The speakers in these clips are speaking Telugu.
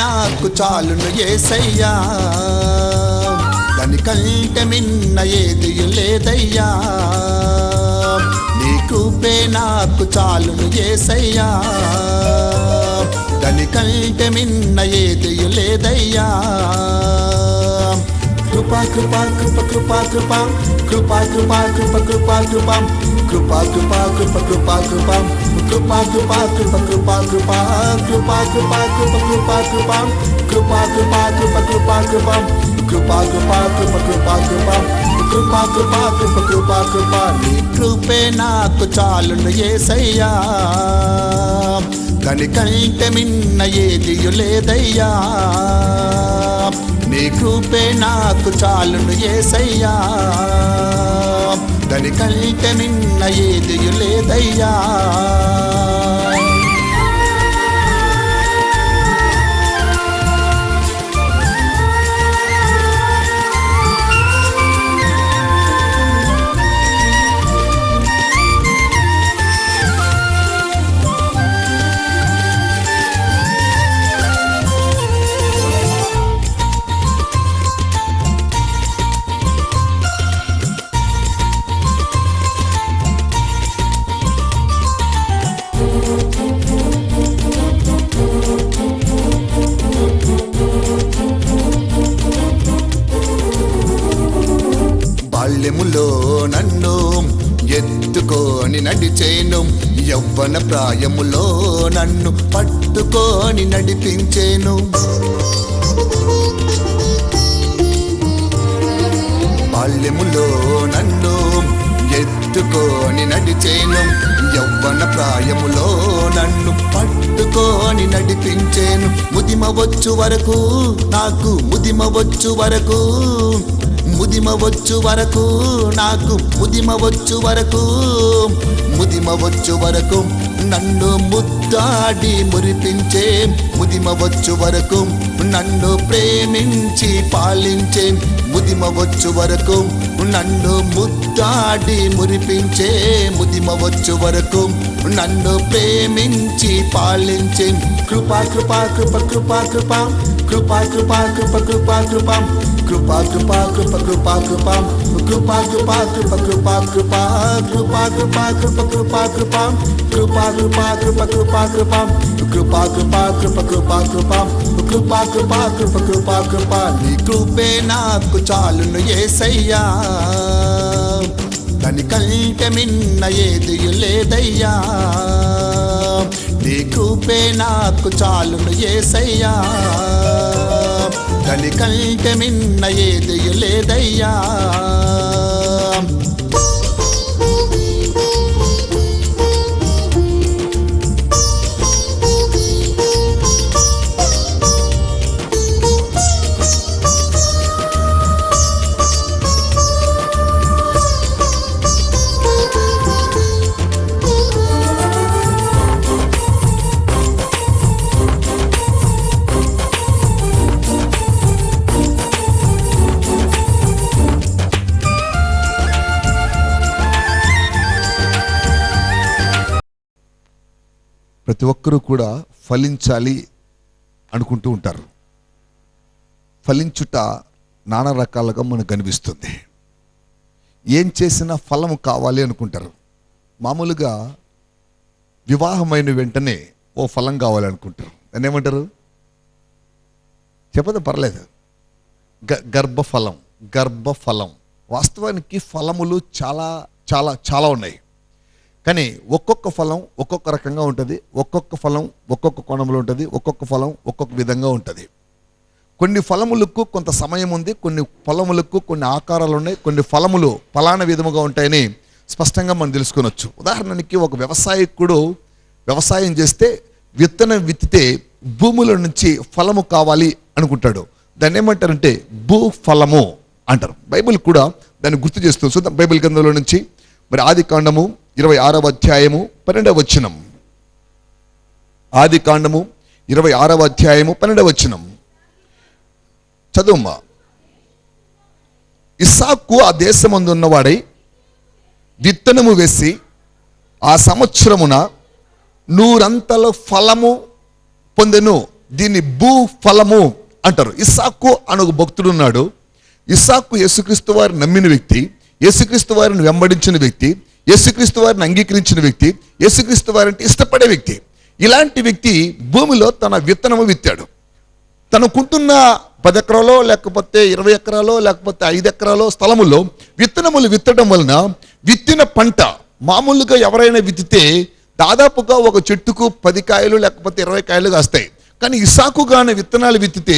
నాకు చాలును యేసయ్యా, దానికంటే మిన్న ఏది లేదయ్యా. నీ కృపే నాకు చాలును యేసయ్యా, దానికంటే మిన్న ఏది లేదయ్యా. కృపా కృపా కృప కృపా కృపా కృపా కృపా కృప కృపా కృపా కృపా కృపా కృప కృపా కృపా కృపా కృపా కృప కృపా కృపా కృపా కృపా కృప కృపా కృపా కృపా కృపా కృప కృపా కృపా కృపా కృపా కృప కృపా కృపా కృపా కృపా కృప కృపా కృపా. నీ కృపే నాకు చాలును యేసయ్యా, దానికంటే మిన్న ఏది లేదయ్యా. నీ కృపే నాకు చాలును యేసయ్యా, దానికంటే మిన్న ఏది లేదయ్యా. బాల్యములో నన్ను ఎత్తుకొని నడిచేను, యవ్వన ప్రాయములో నన్ను పట్టుకొని నడిపించేను. బాల్యములో నన్ను ఎత్తుకొని నడిచేను, యవ్వన ప్రాయములో నన్ను పట్టుకొని నడిపించేను. ముదిమవచ్చు వరకు నాకు ముదిమవచ్చు వరకు ముదిమవచ్చు వరకు నాకు ముదిమవచ్చు వరకు ముదిమవచ్చు వరకు నన్ను ముద్దాడి మురిపించే, ముదిమవచ్చు వరకు నన్ను ప్రేమించి పాలించే, ముదిమవచ్చు వరకు నన్ను ముద్దాడి మురిపించే, ముదిమవచ్చు వరకు నన్ను ప్రేమించి పాలించే. కృపా కృపా కృప కృపా కృపా కృపా కృపా కృప కృపా కృపా కృపా కృపా కృప కృపా కృపా కృపా కృపా కృప కృపా కృపా కృపా కృపా కృప కృపా కృపా కృపా కృపా కృప కృపా కృపా కృపా కృపా కృప కృపా కృపా కృపా కృపా కృప కృపా కృపా. నీ కృపే నాకు చాలును యేసయ్యా, దానికంటే మిన్న ఏది లేదయ్యా. నీ కృపే నాకు చాలును యేసయ్యా, దానికంటే మిన్న ఏది లేదయ్యా. ప్రతి ఒక్కరూ కూడా ఫలించాలి అనుకుంటూ ఉంటారు. ఫలించుట నానా రకాలుగా మనకు కనిపిస్తుంది. ఏం చేసినా ఫలము కావాలి అనుకుంటారు. మామూలుగా వివాహమైన వెంటనే ఓ ఫలం కావాలనుకుంటారు. దాన్ని ఏమంటారు చెప్పదు, పర్లేదు. గర్భఫలం. వాస్తవానికి ఫలములు చాలా చాలా చాలా ఉన్నాయి. కానీ ఒక్కొక్క ఫలం ఒక్కొక్క రకంగా ఉంటుంది, ఒక్కొక్క ఫలం ఒక్కొక్క కోణంలో ఉంటుంది, ఒక్కొక్క ఫలం ఒక్కొక్క విధంగా ఉంటుంది. కొన్ని ఫలములకు కొంత సమయం ఉంది, కొన్ని ఫలములకు కొన్ని ఆకారాలు ఉన్నాయి, కొన్ని ఫలములు ఫలానా విధముగా ఉంటాయని స్పష్టంగా మనం తెలుసుకోవచ్చు. ఉదాహరణకి ఒక వ్యవసాయకుడు వ్యవసాయం చేస్తే విత్తనం విత్తితే భూముల నుంచి ఫలము కావాలి అనుకుంటాడు. దాన్ని ఏమంటారంటే భూఫలము అంటారు. బైబిల్ కూడా దాన్ని గుర్తు చేస్తుంది. చూద్దాం బైబిల్ గ్రంథంలో నుంచి మరి ఆదికాండము 26వ అధ్యాయము 12వ వచనం. ఆదికాండము 26వ అధ్యాయము 12వ వచనం చదువుమా. ఇస్సాకు ఆ దేశమందు ఉన్నవాడై విత్తనము వేసి ఆ సంవత్సరమున 100 ఫలము పొందెను దీన్ని భూఫలము అంటారు. ఇస్సాకు అనే ఒక భక్తుడు ఉన్నాడు. ఇస్సాకు యేసుక్రీస్తు వారిని నమ్మిన వ్యక్తి, యేసుక్రీస్తు వారిని వెంబడించిన వ్యక్తి, యేసుక్రీస్తు వారిని అంగీకరించిన వ్యక్తి, యేసుక్రీస్తు వారంటే ఇష్టపడే వ్యక్తి. ఇలాంటి వ్యక్తి భూమిలో తన విత్తనము విత్తాడు. తనకుంటున్న 10 ఎకరాలో లేకపోతే 20 ఎకరాలో లేకపోతే 5 ఎకరాలో స్థలములో విత్తనములు విత్తడం వలన విత్తిన పంట మామూలుగా ఎవరైనా విత్తితే దాదాపుగా ఒక చెట్టుకు 10 కాయలు లేకపోతే 20 కాయలు కాస్తాయి. కానీ ఇస్సాకుగానే విత్తనాలు విత్తితే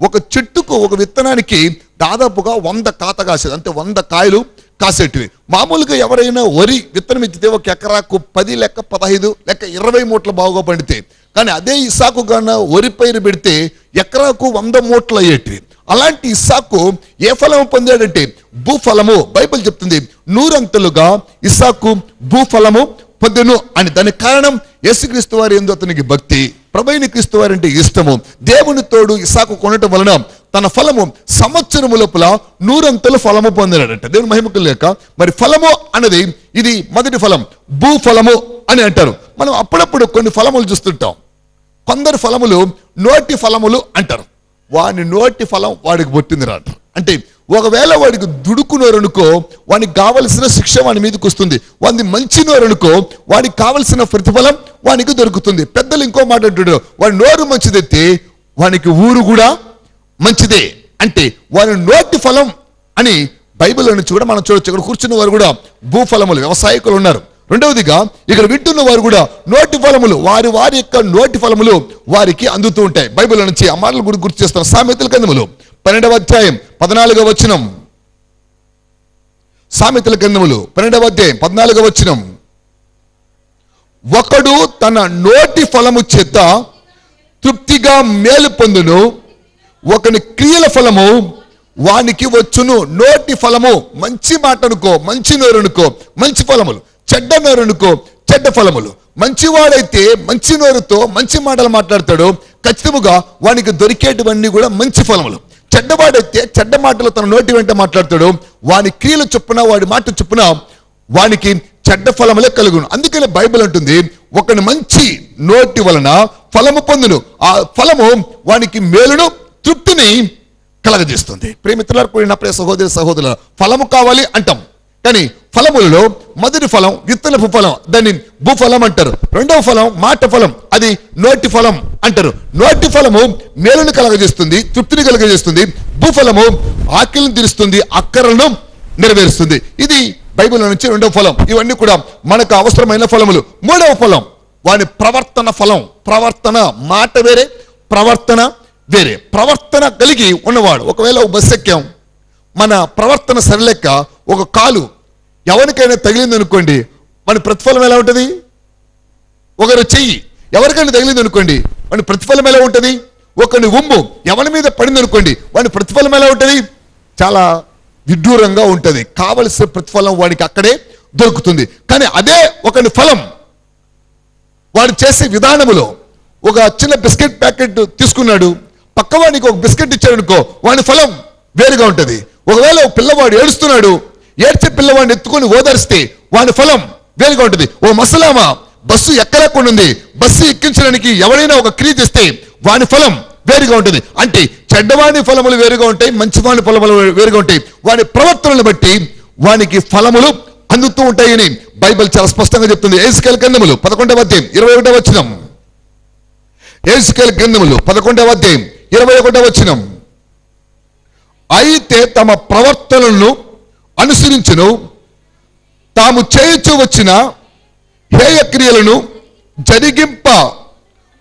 ఒక చెట్టుకు ఒక విత్తనానికి దాదాపుగా 100 కాత కాసేది, అంటే 100 కాయలు కాసేటివి. మామూలుగా ఎవరైనా వరి విత్తనం ఎత్తితే ఒక ఎకరాకు 10 లేక 15 లేక 20 మూటలు బాగా పండితే, కానీ అదే ఇస్సాకుగాన వరి పైరు పెడితే ఎకరాకు 100 మూటలు అయ్యేటివి. అలాంటి ఇస్సాకు ఏ ఫలము పొందాడంటే భూఫలము. బైబిల్ చెప్తుంది 100 ఇస్సాకు భూఫలము పొందెను అని. దానికి కారణం యేసుక్రీస్తు వారి యందు అతనికి భక్తి, ప్రభువైన క్రీస్తు వారి అంటే ఇష్టము. దేవుని తోడు ఇస్సాకు కొనటం వలన తన ఫలము సంవత్సరము లోపల 100 ఫలము పొందాడంట. దేవుని మహిమకు లేక మరి ఫలము అన్నది ఇది మొదటి ఫలం, భూఫలము అని అంటారు. మనం అప్పుడప్పుడు కొన్ని ఫలములు చూస్తుంటాం. కొందరు ఫలములు నోటి ఫలములు అంటారు. వాని నోటి ఫలం వాడికి పుట్టింది అంటారు. అంటే ఒకవేళ వాడికి దుడుకునోరనుకో వానికి కావలసిన శిక్ష వాని మీదకి వస్తుంది. వాడిని మంచి నోరనుకో వాడికి కావలసిన ప్రతిఫలం వానికి దొరుకుతుంది. పెద్దలు ఇంకో మాట అంటున్నారు, వాడి నోరు మంచిదైతే వానికి ఊరు కూడా మంచిదే. అంటే వాని నోటి ఫలం అని బైబిల్లో నుంచి కూడా మనం చూడొచ్చు. ఇక్కడ కూర్చున్న వారు కూడా భూఫలములు వ్యవసాయకులు ఉన్నారు. రెండవదిగా ఇక్కడ వింటున్న వారు కూడా నోటి ఫలములు, వారి వారి యొక్క నోటి ఫలములు వారికి అందుతూ ఉంటాయి. బైబిల్ నుంచి ఆ మాటలు కూడా గుర్తు చేస్తాం. సామెతల గ్రంథములు 12వ అధ్యాయం 14వ వచనం. సామెతల గ్రంథములు 12వ అధ్యాయం 14వ వచనం. ఒకడు తన నోటి ఫలము చేత తృప్తిగా మేలు పొందును, ఒకని క్రియల ఫలము వానికి వచ్చును. నోటి ఫలము మంచి మాట అనుకో, మంచి నోరు అనుకో, మంచి ఫలములు. చెడ్డ నోరు అనుకో, చెడ్డ ఫలములు. మంచివాడైతే మంచి నోరుతో మంచి మాటలు మాట్లాడతాడు, ఖచ్చితంగా వానికి దొరికేటివన్నీ కూడా మంచి ఫలములు. చెడ్డవాడైతే చెడ్డ మాటలు తన నోటి వెంట మాట్లాడతాడు, వాని క్రియలు చొప్పున వాడి మాట చొప్పున వానికి చెడ్డ ఫలములే కలుగును. అందుకనే బైబిల్ అంటుంది ఒకని మంచి నోటి వలన ఫలము పొందును, ఆ ఫలము వానికి మేలును తృప్తిని కలగజేస్తుంది. ప్రేమితులారా, కూడిన ప్రియ సహోదరి సహోదరుల, ఫలము కావాలి అంటాం. కానీ ఫలములలో మొదటి ఫలం విత్తనపు ఫలం, దాన్ని భూఫలం అంటారు. రెండవ ఫలం మాట ఫలం, అది నోటి ఫలం అంటారు. నోటి ఫలము మేలును కలగజేస్తుంది, తృప్తిని కలగజేస్తుంది. భూఫలము ఆకలిని తీరుస్తుంది, అక్కరలను నెరవేరుస్తుంది. ఇది బైబిల్ నుంచి రెండవ ఫలం. ఇవన్నీ కూడా మనకు అవసరమైన ఫలములు. మూడవ ఫలం వాని ప్రవర్తన ఫలం. ప్రవర్తన, మాట వేరే, ప్రవర్తన వేరే. ప్రవర్తన కలిగి ఉన్నవాడు, ఒకవేళ ఒక బస్సు ఎక్కాం, మన ప్రవర్తన సరిలేక ఒక కాలు ఎవరికైనా తగిలింది అనుకోండి, మన ప్రతిఫలం ఎలా ఉంటుంది? ఒకరి చెయ్యి ఎవరికైనా తగిలింది అనుకోండి, వాడి ప్రతిఫలం ఎలా ఉంటుంది? ఒకని ఉమ్ము ఎవరి మీద పడింది అనుకోండి, వాడి ప్రతిఫలం ఎలా ఉంటుంది? చాలా విడ్డూరంగా ఉంటుంది. కావలసిన ప్రతిఫలం వాడికి అక్కడే దొరుకుతుంది. కానీ అదే ఒకని ఫలం వాడు చేసే విధానములో, ఒక చిన్న బిస్కెట్ ప్యాకెట్ తీసుకున్నాడు, పక్కవాడికి ఒక బిస్కెట్ ఇచ్చాడు అనుకో, వాడి ఫలం వేరుగా ఉంటుంది. ఒకవేళ ఒక పిల్లవాడు ఏడుస్తున్నాడు, ఏడ్చే పిల్లవాడిని ఎత్తుకొని ఓదార్స్తే వాడి ఫలం వేరుగా ఉంటుంది. ఓ ముసలామ బస్సు ఎక్కలేకుండా ఉంది, బస్సు ఎక్కించడానికి ఎవరైనా ఒక క్రియ చేస్తే వాడి ఫలం వేరుగా ఉంటుంది. అంటే చెడ్డవాడి ఫలములు వేరుగా ఉంటాయి, మంచివాడి ఫలములు వేరుగా ఉంటాయి. వాడి ప్రవర్తనను బట్టి వానికి ఫలములు అందుతూ ఉంటాయని బైబిల్ చాలా స్పష్టంగా చెప్తుంది. యెహెజ్కేలు గ్రంథములు 11వ అధ్యాయం 21వ వచనం. యెహెజ్కేలు గ్రంథములు 11వ అధ్యాయం 21వ వచనం. అయితే తమ ప్రవర్తనలను అనుసరించును, తాము చేయుచు వచ్చిన హేయ క్రియలను జరిగింప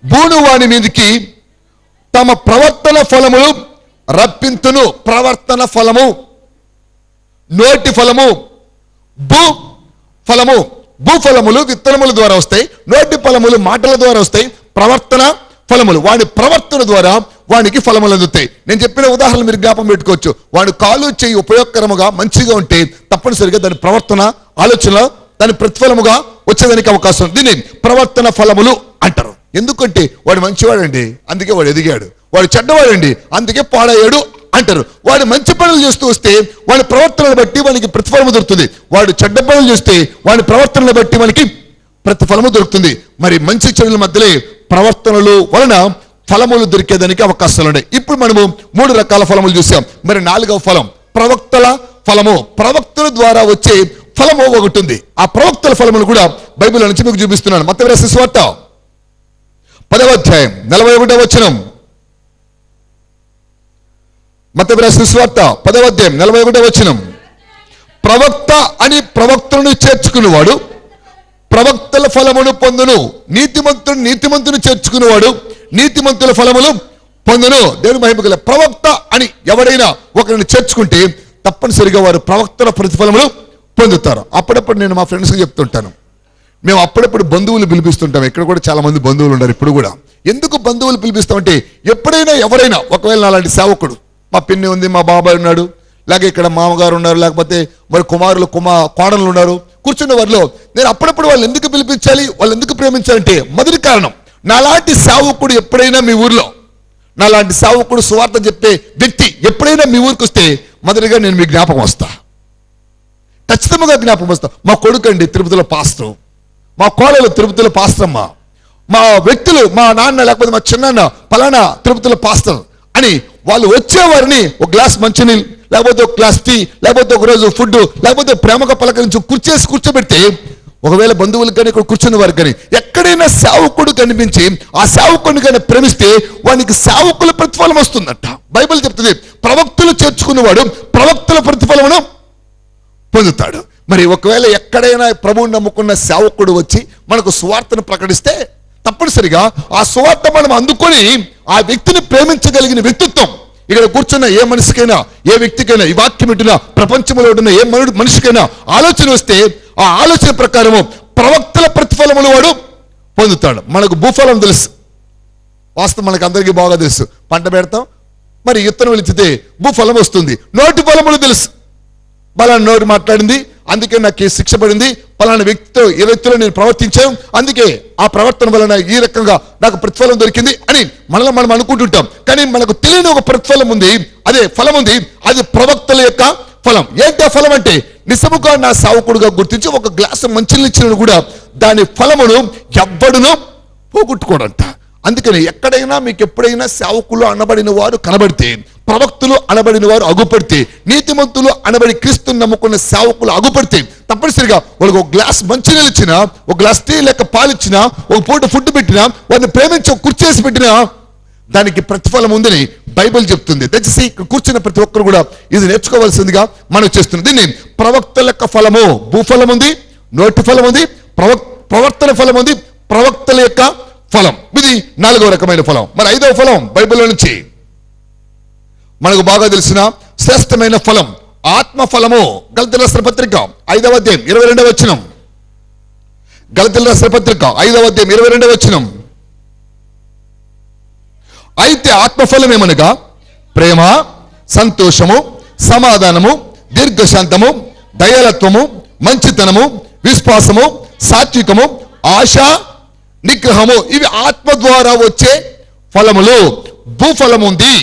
బూను వాని మీదికి తమ ప్రవర్తన ఫలములు రప్పింతును. ప్రవర్తన ఫలము, నోటి ఫలము, భూ ఫలము. భూఫలములు విత్తనముల ద్వారా వస్తాయి, నోటి ఫలములు మాటల ద్వారా వస్తాయి. ప్రవర్తన ఫలములు వాడి ప్రవర్తన ద్వారా వానికి ఫలములు అందుతాయి. నేను చెప్పిన ఉదాహరణ మీరు జ్ఞాపకం పెట్టుకోవచ్చు. వాడు కాలు చేయి ఉపయోగకరముగా మంచిగా ఉంటే తప్పనిసరిగా దాని ప్రవర్తన, ఆలోచన దాని ప్రతిఫలముగా వచ్చేదానికి అవకాశం ఉంది. దీన్ని ప్రవర్తన ఫలములు అంటారు. ఎందుకంటే వాడు మంచివాడండి, అందుకే వాడు ఎదిగాడు. వాడు చెడ్డవాడండి, అందుకే పాడయ్యాడు అంటారు. వాడు మంచి పనులు చేస్తూ వస్తే వాడి ప్రవర్తనను బట్టి వానికి ప్రతిఫలము దొరుకుతుంది. వాడు చెడ్డ పనులు చేస్తే వాడి ప్రవర్తనను బట్టి మనకి ప్రతిఫలము దొరుకుతుంది. మరి మంచి చెడుల మధ్యలో ప్రవర్తనలు వలన ఫలములు దొరికేదానికి అవకాశాలు ఉన్నాయి. ఇప్పుడు మనము 3 రకాల ఫలములు చూసాం. మరి 4వ ఫలం ప్రవక్తల ఫలము. ప్రవక్తల ద్వారా వచ్చే ఫలము ఒకటి ఉంది. ఆ ప్రవక్తల ఫలములు కూడా బైబిల్ నుంచి మీకు చూపిస్తున్నాను. మత్తయి రాసిన సువార్త 10వ అధ్యాయం 41వ వచనం. మత్తయి రాసిన సువార్త 10వ అధ్యాయం 41వ వచనం. ప్రవక్త అని ప్రవక్తలను చేర్చుకునేవాడు ప్రవక్తల ఫలమును పొందును. నీతిమంతుని చేర్చుకునేవాడు నీతిమంతుల ఫలములు పొందును. దేవుని మహిమ కల ప్రవక్త అని ఎవరైనా ఒకరిని చేర్చుకుంటే తప్పనిసరిగా వారు ప్రవక్తల ప్రతిఫలములు పొందుతారు. అప్పుడప్పుడు నేను మా ఫ్రెండ్స్కి చెప్తుంటాను, మేము అప్పుడప్పుడు బంధువులు పిలిపిస్తుంటాం. ఇక్కడ కూడా చాలా మంది బంధువులు ఉన్నారు. ఇప్పుడు కూడా ఎందుకు బంధువులు పిలిపిస్తామంటే ఎప్పుడైనా ఎవరైనా ఒకవేళ అలాంటి సేవకుడు, మా పిన్ని ఉంది, మా బాబాయ్ ఉన్నాడు, లేక ఇక్కడ మామగారు ఉన్నారు, లేకపోతే మరి కుమారులు కోడలు ఉన్నారు, కూర్చున్న వారిలో నేను అప్పుడప్పుడు వాళ్ళు ఎందుకు పిలిపించాలి, వాళ్ళు ఎందుకు ప్రేమించాలంటే మొదటి కారణం, నాలాంటి సేవకుడు ఎప్పుడైనా మీ ఊర్లో, నాలాంటి సేవకుడు సువార్త చెప్పే వ్యక్తి ఎప్పుడైనా మీ ఊరికి వస్తే మొదటిగా నేను మీ జ్ఞాపకం వస్తా, ఖచ్చితంగా జ్ఞాపకం వస్తా. మా కొడుకు అండి తిరుపతిలో పాస్టర్, మా కోడలు తిరుపతిలో పాస్టర్ అమ్మ, మా వ్యక్తులు మా నాన్న లేకపోతే మా చిన్నాన్న పలానా తిరుపతిలో పాస్టర్ అని వాళ్ళు వచ్చేవారిని ఒక గ్లాస్ మంచినీళ్ళు లేకపోతే ఒక గ్లాస్ టీ లేకపోతే ఒక రోజు ఫుడ్ లేకపోతే ప్రేమగా పలకరించి కూర్చోబెడితే ఒకవేళ బంధువులు కానీ ఇక్కడ కూర్చున్న వారు కానీ ఎక్కడైనా సేవకుడు కనిపించి ఆ సేవకుడిని కానీ ప్రేమిస్తే వానికి సేవకుల ప్రతిఫలం వస్తుందట. బైబిల్ చెప్తుంది ప్రవక్తలు చేర్చుకున్నవాడు ప్రవక్తల ప్రతిఫలమును పొందుతాడు. మరి ఒకవేళ ఎక్కడైనా ప్రభువుని నమ్ముకున్న సేవకుడు వచ్చి మనకు సువార్తను ప్రకటిస్తే తప్పనిసరిగా ఆ సువార్త మనం అందుకొని ఆ వ్యక్తిని ప్రేమించగలిగిన వ్యక్తిత్వం ఇక్కడ కూర్చున్న ఏ మనిషికైనా ఏ వ్యక్తికైనా ఈ వాక్యం వింటున్న ప్రపంచంలో ఉన్న ఏ మనిషికైనా ఆలోచన వస్తే ఆ ఆలోచన ప్రకారము ప్రవక్తల ప్రతిఫలములు వాడు పొందుతాడు. మనకు భూఫలం తెలుసు, వాస్తవం మనకు అందరికీ బాగా తెలుసు. పంట పెడతాం, మరి విత్తనం వెలిచితే భూఫలం వస్తుంది. నోటి ఫలములు తెలుసు, పలానా నోరు మాట్లాడింది అందుకే నాకు శిక్ష పడింది, పలానా వ్యక్తితో ఏ వ్యక్తిలో నేను ప్రవర్తించాను అందుకే ఆ ప్రవర్తన వలన ఈ రకంగా నాకు ప్రతిఫలం దొరికింది అని మనలో మనం అనుకుంటుంటాం. కానీ మనకు తెలియని ఒక ప్రతిఫలం ఉంది, అదే ఫలం ఉంది, అది ప్రవక్తల యొక్క ఫలం. ఏంటి ఆ ఫలం అంటే నిజముగా నా సేవకుడుగా గుర్తించి ఒక గ్లాసు మంచినీళ్ళు ఇచ్చిన కూడా దాని ఫలమును ఎవ్వడును పోగొట్టుకోడంట. అందుకని ఎక్కడైనా మీకు ఎప్పుడైనా సేవకులు అనబడిన వారు కనబడితే, ప్రవక్తులు అనబడిన వారు అగుపడితే, నీతిమంతులు అనబడి క్రీస్తుని నమ్ముకున్న సేవకులు అగుపడితే తప్పనిసరిగా వాళ్ళకి ఒక గ్లాస్ మంచినీళ్ళు ఇచ్చినా, ఒక గ్లాస్ టీ లేక పాలు ఇచ్చినా, ఒక పూట ఫుడ్ పెట్టినా, వారిని ప్రేమించి ఒక కుర్చేసి పెట్టినా దానికి ప్రతిఫలం ఉందని బైబిల్ చెప్తుంది. దయచేసి ఇక్కడ కూర్చున్న ప్రతి ఒక్కరు కూడా ఇది నేర్చుకోవాల్సిందిగా మనం చేస్తుంది. దీన్ని ప్రవక్తల యొక్క ఫలము, భూఫలం ఉంది, నోటి ఫలం ఉంది, ప్రవర్తన ఫలం ఉంది, ప్రవక్తల యొక్క ఫలం. ఇది 4వ రకమైన ఫలం. మరి 5వ ఫలం బైబిల్లో నుంచి మనకు బాగా తెలిసిన శ్రేష్టమైన ఫలం ఆత్మ ఫలము. గలతీయుల రాసిన పత్రిక 5వ అధ్యాయం 22వ వచనం. గలతీయుల రాసిన పత్రిక 5వ అధ్యాయం 22వ వచనం. అయితే ఆత్మఫలం ఏమనగా ప్రేమ, సంతోషము, సమాధానము, దీర్ఘశాంతము, దయాళత్వము, మంచితనము, విశ్వాసము, సాత్వికము, ఆశ, నిగ్రహము. ఇవి ఆత్మ ద్వారా వచ్చే ఫలములు. భూఫలం ఉంది,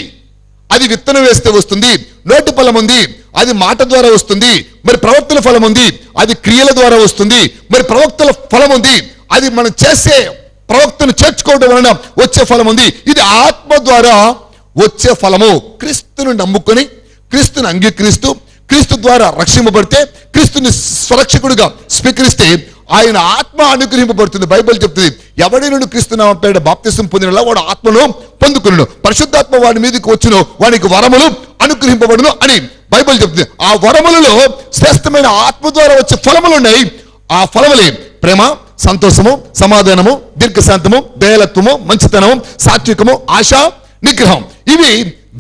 అది విత్తనం వేస్తే వస్తుంది. నోటి ఫలం ఉంది, అది మాట ద్వారా వస్తుంది. మరి ప్రవక్తల ఫలం ఉంది, అది క్రియల ద్వారా వస్తుంది. మరి ప్రవక్తల ఫలం ఉంది, అది మనం చేసే ప్రవక్తను చేర్చుకోవడం వలన వచ్చే ఫలం ఉంది. ఇది ఆత్మ ద్వారా వచ్చే ఫలము. క్రీస్తును నమ్ముకొని క్రీస్తుని అంగీకరిస్తూ క్రీస్తు ద్వారా రక్షింపబడితే, క్రీస్తుని స్వరక్షకుడిగా స్వీకరిస్తే ఆయన ఆత్మ అనుగ్రహింపబడుతుంది. బైబిల్ చెప్తుంది ఎవడైనా క్రీస్తు నామమున పేరిట బాప్తిసం పొందినలా వాడు ఆత్మను పొందుకును, పరిశుద్ధాత్మ వాడి మీదకి వచ్చును, వానికి వరములు అనుగ్రహింపబడును అని బైబిల్ చెప్తుంది. ఆ వరములలో శ్రేష్టమైన ఆత్మ ద్వారా వచ్చే ఫలములు ఉన్నాయి. ఆ ఫలములే ప్రేమ, సంతోషము, సమాధానము, దీర్ఘశాంతము, దయాళత్వము, మంచితనము, సాత్వికము, ఆశ, నిగ్రహం. ఇవి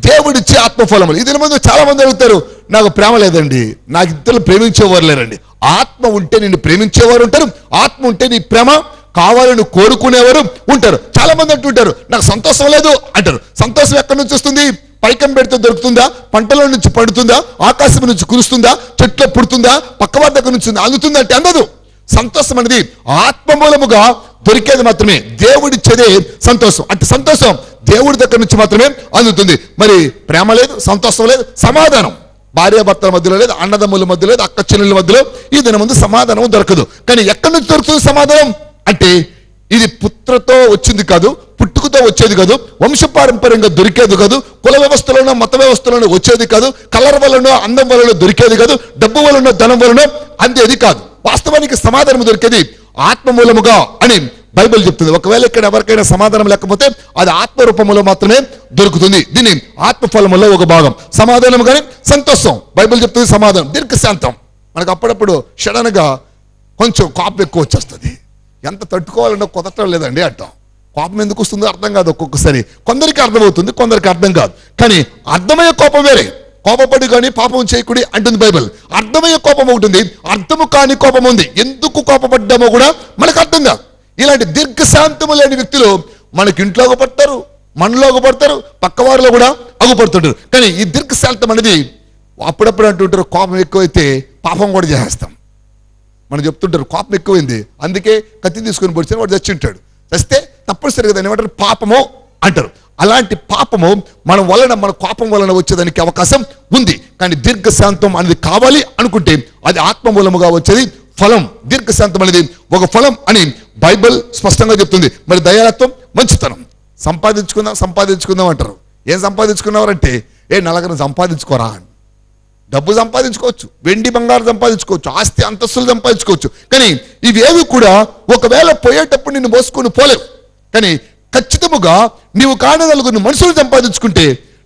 దేవుడిచ్చే ఆత్మఫలములు. ఇది ముందు చాలా మంది అడుగుతారు, నాకు ప్రేమ లేదండి, నాకు ఇద్దరు ప్రేమించేవారు లేరండి. ఆత్మ ఉంటే నిన్ను ప్రేమించేవారు ఉంటారు, ఆత్మ ఉంటే నీ ప్రేమ కావాలని కోరుకునేవారు ఉంటారు. చాలా మంది అంటుంటారు నాకు సంతోషం లేదు అంటారు. సంతోషం ఎక్కడి నుంచి వస్తుంది? పైకం పెడితే దొరుకుతుందా? పంటల నుంచి పడుతుందా? ఆకాశం నుంచి కురుస్తుందా? చెట్లో పుడుతుందా? పక్కవారి దగ్గర నుంచి అందుతుందా అంటే అందదు. సంతోషం అనేది ఆత్మ మూలముగా దొరికేది మాత్రమే, దేవుడిచ్చేదే సంతోషం. అంటే సంతోషం దేవుడి దగ్గర నుంచి మాత్రమే అందుతుంది. మరి ప్రేమ లేదు, సంతోషం లేదు, సమాధానం భార్యాభర్తల మధ్యలో లేదు, అన్నదమ్ముల మధ్యలో లేదు, అక్క చెల్లెల మధ్యలో ఈ దిన ముందు సమాధానం దొరకదు. కానీ ఎక్కడి నుంచి దొరుకుతుంది సమాధానం అంటే ఇది పుత్రతో వచ్చింది కాదు, పుట్టుకతో వచ్చేది కాదు, వంశపారంపర్యంగా దొరికేది కాదు, కుల వ్యవస్థలోనో మత వ్యవస్థలోనో వచ్చేది కాదు, కలర్ వలనో అందం వలనో దొరికేది కాదు, డబ్బు వలనో ధనం వలనో అందేది కాదు. వాస్తవానికి సమాధానం దొరికేది ఆత్మ మూలముగా అని బైబిల్ చెప్తుంది. ఒకవేళ ఇక్కడ ఎవరికైనా సమాధానం లేకపోతే అది ఆత్మ రూపంలో మాత్రమే దొరుకుతుంది. దీన్ని ఆత్మఫలములో ఒక భాగం. సమాధానం కానీ సంతోషం. బైబిల్ చెప్తుంది సమాధానం, దీర్ఘశాంతం. మనకు అప్పుడప్పుడు సడన్గా కొంచెం కోపం ఎక్కువ వచ్చేస్తుంది. ఎంత తట్టుకోవాలన్నా కుదరటం లేదండి అంటాం. కోపం ఎందుకు వస్తుందో అర్థం కాదు ఒక్కొక్కసారి. కొందరికి అర్థమవుతుంది, కొందరికి అర్థం కాదు. కానీ అర్థమయ్యే కోపం వేరే. కోపపడి కానీ పాపం చేయకుడి అంటుంది బైబిల్. అర్థమయ్యే కోపం ఉంటుంది, అర్థము కాని కోపం ఉంది. ఎందుకు కోపపడ్డామో కూడా మనకు అర్థం కాదు. ఇలాంటి దీర్ఘశాంతము లేని వ్యక్తులు మనకి ఇంట్లో అగుపడతారు, మనలో అగుపడతారు, పక్కవారిలో కూడా అగుపడుతుంటారు. కానీ ఈ దీర్ఘశాంతం అనేది అప్పుడప్పుడు అంటుంటారు, కోపం ఎక్కువైతే పాపం కూడా చేసేస్తాం. మనం చెప్తుంటారు కోపం ఎక్కువైంది, అందుకే కత్తి తీసుకొని పొడిచిన వాడు చచ్చింటాడు. చస్తే తప్పనిసరిగా దాన్ని ఏమంటారు, పాపము అంటారు. అలాంటి పాపము మన కోపం వలన వచ్చేదానికి అవకాశం ఉంది. కానీ దీర్ఘశాంతం అనేది కావాలి అనుకుంటే అది ఆత్మ మూలముగా వచ్చేది ఫలం. దీర్ఘశాంతం అనేది ఒక ఫలం అని బైబిల్ స్పష్టంగా చెప్తుంది. మరి దయాళత్వం, మంచితనం. సంపాదించుకుందాం అంటారు. ఏం సంపాదించుకున్నారంటే నలుగురు సంపాదించుకోరా. డబ్బు సంపాదించుకోవచ్చు, వెండి బంగారు సంపాదించుకోవచ్చు, ఆస్తి అంతస్తులు సంపాదించుకోవచ్చు. కానీ ఇవేవి కూడా ఒకవేళ పోయేటప్పుడు నిన్ను మోసుకొని పోలేవు. కానీ ఖచ్చితముగా నీవు కాని నలుగురు మనుషులు సంపాదించుకుంటే